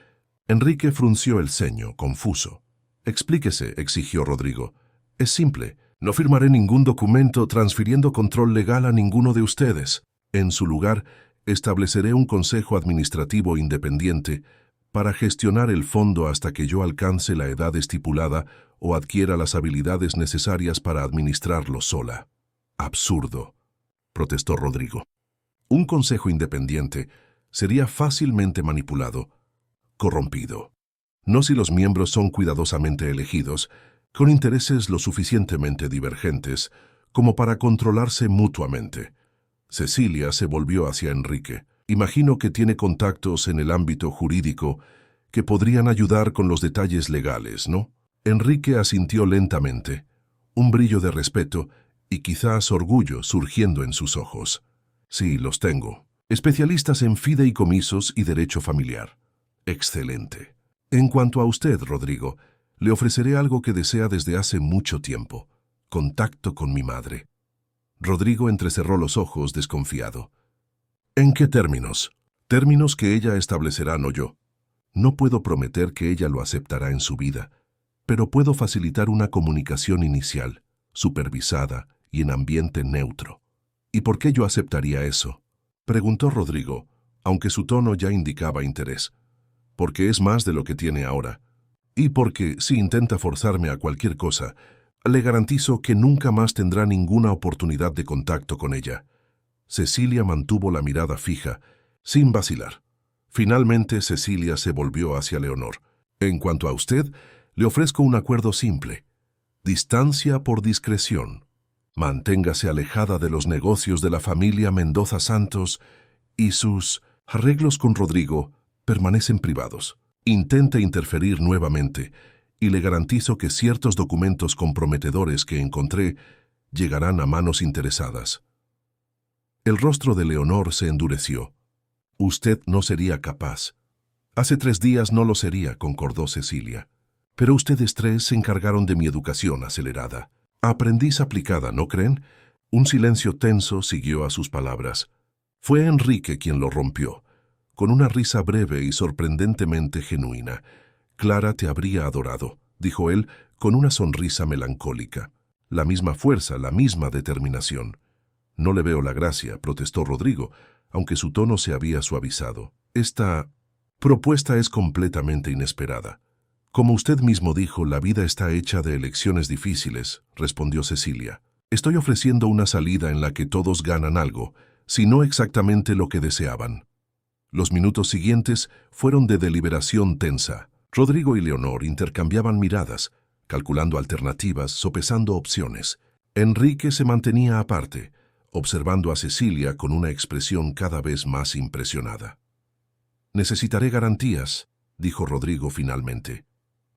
Enrique frunció el ceño, confuso. «Explíquese», exigió Rodrigo. «Es simple. No firmaré ningún documento transfiriendo control legal a ninguno de ustedes. En su lugar, estableceré un consejo administrativo independiente para gestionar el fondo hasta que yo alcance la edad estipulada o adquiera las habilidades necesarias para administrarlo sola». «Absurdo», protestó Rodrigo. «Un consejo independiente sería fácilmente manipulado, corrompido. No si los miembros son cuidadosamente elegidos, con intereses lo suficientemente divergentes como para controlarse mutuamente». Cecilia se volvió hacia Enrique. «Imagino que tiene contactos en el ámbito jurídico que podrían ayudar con los detalles legales, ¿no?». Enrique asintió lentamente, un brillo de respeto y quizás orgullo surgiendo en sus ojos. «Sí, los tengo. Especialistas en fideicomisos y derecho familiar». «Excelente. En cuanto a usted, Rodrigo, le ofreceré algo que desea desde hace mucho tiempo: contacto con mi madre». Rodrigo entrecerró los ojos, desconfiado. «¿En qué términos?». «Términos que ella establecerá, no yo. No puedo prometer que ella lo aceptará en su vida, pero puedo facilitar una comunicación inicial, supervisada y en ambiente neutro». «¿Y por qué yo aceptaría eso?», preguntó Rodrigo, aunque su tono ya indicaba interés. «Porque es más de lo que tiene ahora. Y porque, si intenta forzarme a cualquier cosa, le garantizo que nunca más tendrá ninguna oportunidad de contacto con ella». Cecilia mantuvo la mirada fija, sin vacilar. Finalmente Cecilia se volvió hacia Leonor. «En cuanto a usted, le ofrezco un acuerdo simple. Distancia por discreción. Manténgase alejada de los negocios de la familia Mendoza Santos y sus arreglos con Rodrigo permanecen privados. Intente interferir nuevamente y le garantizo que ciertos documentos comprometedores que encontré llegarán a manos interesadas». El rostro de Leonor se endureció. «Usted no sería capaz». «Hace 3 días no lo sería», concordó Cecilia. «Pero ustedes 3 se encargaron de mi educación acelerada. Aprendiz aplicada, ¿no creen?». Un silencio tenso siguió a sus palabras. Fue Enrique quien lo rompió, con una risa breve y sorprendentemente genuina. «Clara te habría adorado», dijo él con una sonrisa melancólica. «La misma fuerza, la misma determinación». «No le veo la gracia», protestó Rodrigo, aunque su tono se había suavizado. «Esta propuesta es completamente inesperada». «Como usted mismo dijo, la vida está hecha de elecciones difíciles», respondió Cecilia. «Estoy ofreciendo una salida en la que todos ganan algo, si no exactamente lo que deseaban». Los minutos siguientes fueron de deliberación tensa. Rodrigo y Leonor intercambiaban miradas, calculando alternativas, sopesando opciones. Enrique se mantenía aparte, observando a Cecilia con una expresión cada vez más impresionada. «Necesitaré garantías», dijo Rodrigo finalmente.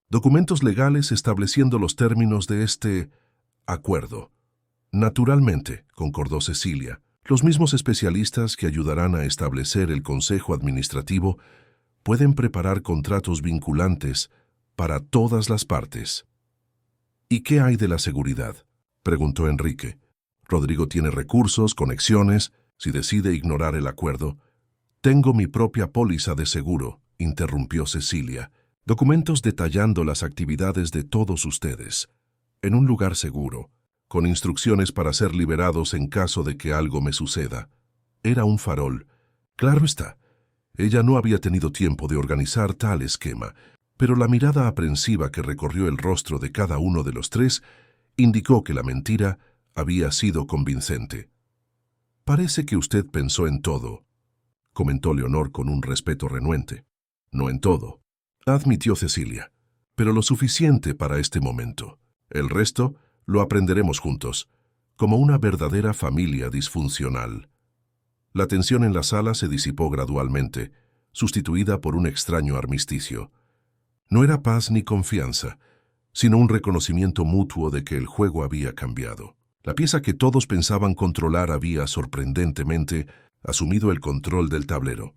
«Documentos legales estableciendo los términos de este acuerdo». «Naturalmente», concordó Cecilia. «Los mismos especialistas que ayudarán a establecer el Consejo Administrativo pueden preparar contratos vinculantes para todas las partes». «¿Y qué hay de la seguridad?», preguntó Enrique. «Rodrigo tiene recursos, conexiones, si decide ignorar el acuerdo». «Tengo mi propia póliza de seguro», interrumpió Cecilia. «Documentos detallando las actividades de todos ustedes, en un lugar seguro, con instrucciones para ser liberados en caso de que algo me suceda». Era un farol. Claro está, ella no había tenido tiempo de organizar tal esquema, pero la mirada aprensiva que recorrió el rostro de cada uno de los 3 indicó que la mentira había sido convincente. «Parece que usted pensó en todo», comentó Leonor con un respeto renuente. «No en todo», admitió Cecilia, «pero lo suficiente para este momento. El resto lo aprenderemos juntos, como una verdadera familia disfuncional». La tensión en la sala se disipó gradualmente, sustituida por un extraño armisticio. No era paz ni confianza, sino un reconocimiento mutuo de que el juego había cambiado. La pieza que todos pensaban controlar había, sorprendentemente, asumido el control del tablero.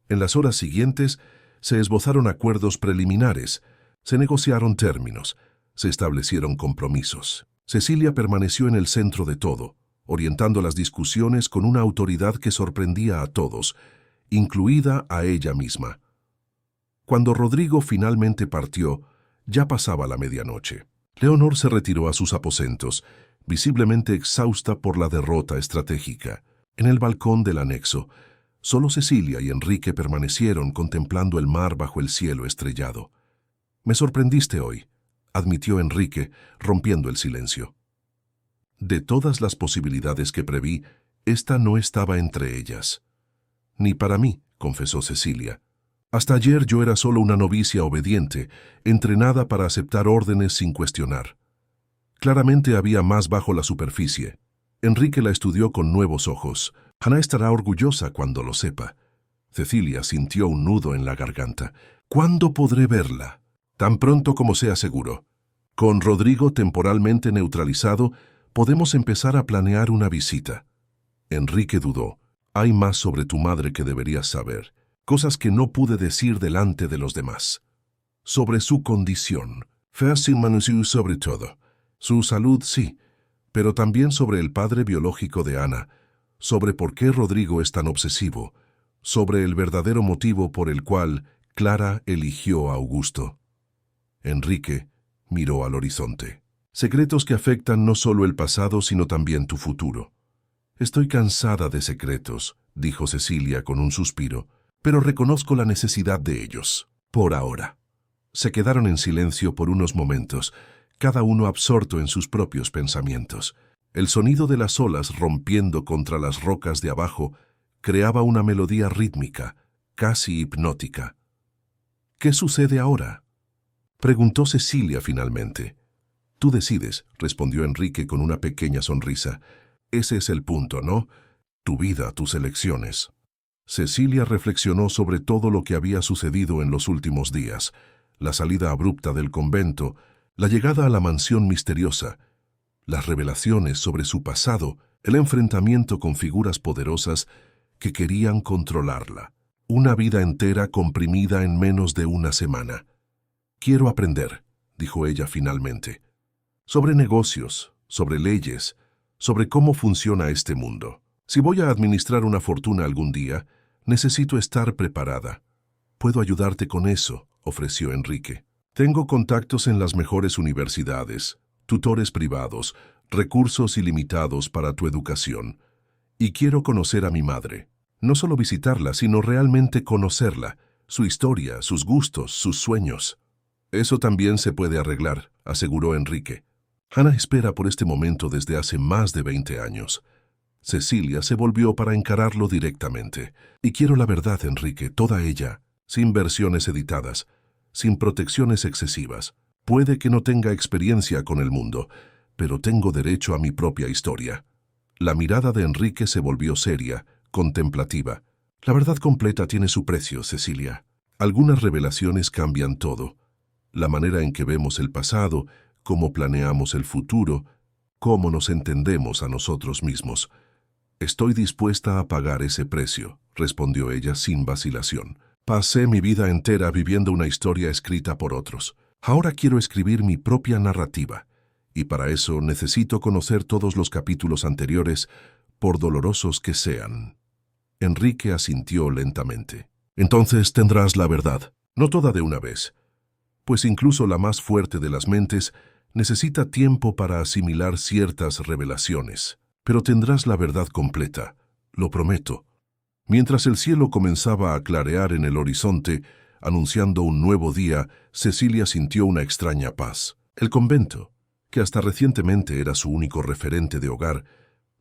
En las horas siguientes se esbozaron acuerdos preliminares, se negociaron términos, se establecieron compromisos. Cecilia permaneció en el centro de todo, orientando las discusiones con una autoridad que sorprendía a todos, incluida a ella misma. Cuando Rodrigo finalmente partió, ya pasaba la medianoche. Leonor se retiró a sus aposentos, visiblemente exhausta por la derrota estratégica. En el balcón del anexo, solo Cecilia y Enrique permanecieron contemplando el mar bajo el cielo estrellado. «Me sorprendiste hoy», admitió Enrique, rompiendo el silencio. «De todas las posibilidades que preví, esta no estaba entre ellas». «Ni para mí», confesó Cecilia. «Hasta ayer yo era solo una novicia obediente, entrenada para aceptar órdenes sin cuestionar. Claramente había más bajo la superficie». Enrique la estudió con nuevos ojos. «Hannah estará orgullosa cuando lo sepa». Cecilia sintió un nudo en la garganta. «¿Cuándo podré verla?» «Tan pronto como sea seguro. Con Rodrigo temporalmente neutralizado, podemos empezar a planear una visita». Enrique dudó. «Hay más sobre tu madre que deberías saber. Cosas que no pude decir delante de los demás. Sobre su condición. Sobre todo. Su salud, sí. Pero también sobre el padre biológico de Ana. Sobre por qué Rodrigo es tan obsesivo. Sobre el verdadero motivo por el cual Clara eligió a Augusto». Enrique miró al horizonte. «Secretos que afectan no solo el pasado, sino también tu futuro». «Estoy cansada de secretos», dijo Cecilia con un suspiro, «pero reconozco la necesidad de ellos, por ahora». Se quedaron en silencio por unos momentos, cada uno absorto en sus propios pensamientos. El sonido de las olas rompiendo contra las rocas de abajo creaba una melodía rítmica, casi hipnótica. «¿Qué sucede ahora?», preguntó Cecilia finalmente. «Tú decides», respondió Enrique con una pequeña sonrisa. «Ese es el punto, ¿no? Tu vida, tus elecciones». Cecilia reflexionó sobre todo lo que había sucedido en los últimos días, la salida abrupta del convento, la llegada a la mansión misteriosa, las revelaciones sobre su pasado, el enfrentamiento con figuras poderosas que querían controlarla. Una vida entera comprimida en menos de una semana. «Quiero aprender», dijo ella finalmente, «sobre negocios, sobre leyes, sobre cómo funciona este mundo. Si voy a administrar una fortuna algún día, necesito estar preparada». «Puedo ayudarte con eso», ofreció Enrique. «Tengo contactos en las mejores universidades, tutores privados, recursos ilimitados para tu educación. Y quiero conocer a mi madre. No solo visitarla, sino realmente conocerla, su historia, sus gustos, sus sueños». «Eso también se puede arreglar», aseguró Enrique. «Hannah espera por este momento desde hace más de 20 años». Cecilia se volvió para encararlo directamente. «Y quiero la verdad, Enrique, toda ella, sin versiones editadas, sin protecciones excesivas. Puede que no tenga experiencia con el mundo, pero tengo derecho a mi propia historia». La mirada de Enrique se volvió seria, contemplativa. «La verdad completa tiene su precio, Cecilia. Algunas revelaciones cambian todo. La manera en que vemos el pasado, cómo planeamos el futuro, cómo nos entendemos a nosotros mismos. Estoy dispuesta a pagar ese precio», respondió ella sin vacilación. «Pasé mi vida entera viviendo una historia escrita por otros. Ahora quiero escribir mi propia narrativa, y para eso necesito conocer todos los capítulos anteriores, por dolorosos que sean». Enrique asintió lentamente. «Entonces tendrás la verdad, no toda de una vez, pues incluso la más fuerte de las mentes necesita tiempo para asimilar ciertas revelaciones. Pero tendrás la verdad completa, lo prometo». Mientras el cielo comenzaba a clarear en el horizonte, anunciando un nuevo día, Cecilia sintió una extraña paz. El convento, que hasta recientemente era su único referente de hogar,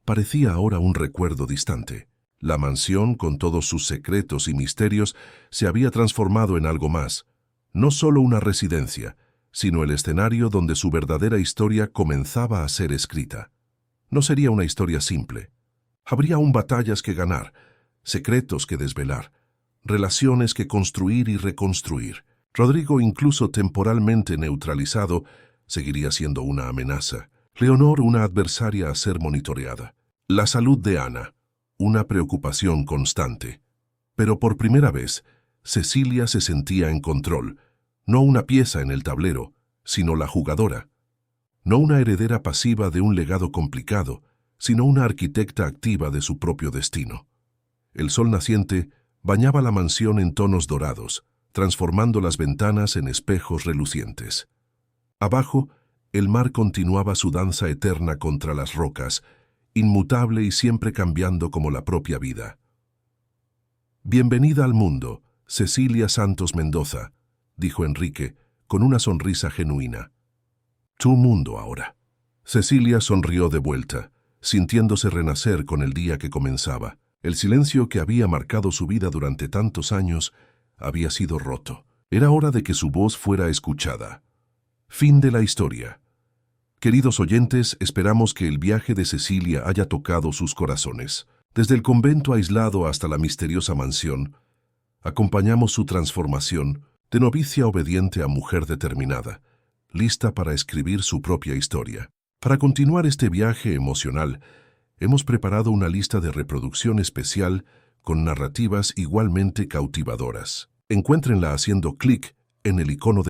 parecía ahora un recuerdo distante. La mansión, con todos sus secretos y misterios, se había transformado en algo más. No solo una residencia, sino el escenario donde su verdadera historia comenzaba a ser escrita. No sería una historia simple. Habría aún batallas que ganar, secretos que desvelar, relaciones que construir y reconstruir. Rodrigo, incluso temporalmente neutralizado, seguiría siendo una amenaza. Leonor, una adversaria a ser monitoreada. La salud de Ana, una preocupación constante. Pero por primera vez, Cecilia se sentía en control, no una pieza en el tablero, sino la jugadora. No una heredera pasiva de un legado complicado, sino una arquitecta activa de su propio destino. El sol naciente bañaba la mansión en tonos dorados, transformando las ventanas en espejos relucientes. Abajo, el mar continuaba su danza eterna contra las rocas, inmutable y siempre cambiando como la propia vida. «Bienvenida al mundo, Cecilia Santos Mendoza», dijo Enrique, con una sonrisa genuina. «Tu mundo ahora». Cecilia sonrió de vuelta, sintiéndose renacer con el día que comenzaba. El silencio que había marcado su vida durante tantos años había sido roto. Era hora de que su voz fuera escuchada. Fin de la historia. Queridos oyentes, esperamos que el viaje de Cecilia haya tocado sus corazones. Desde el convento aislado hasta la misteriosa mansión, acompañamos su transformación de novicia obediente a mujer determinada, lista para escribir su propia historia. Para continuar este viaje emocional, hemos preparado una lista de reproducción especial con narrativas igualmente cautivadoras. Encuéntrenla haciendo clic en el icono de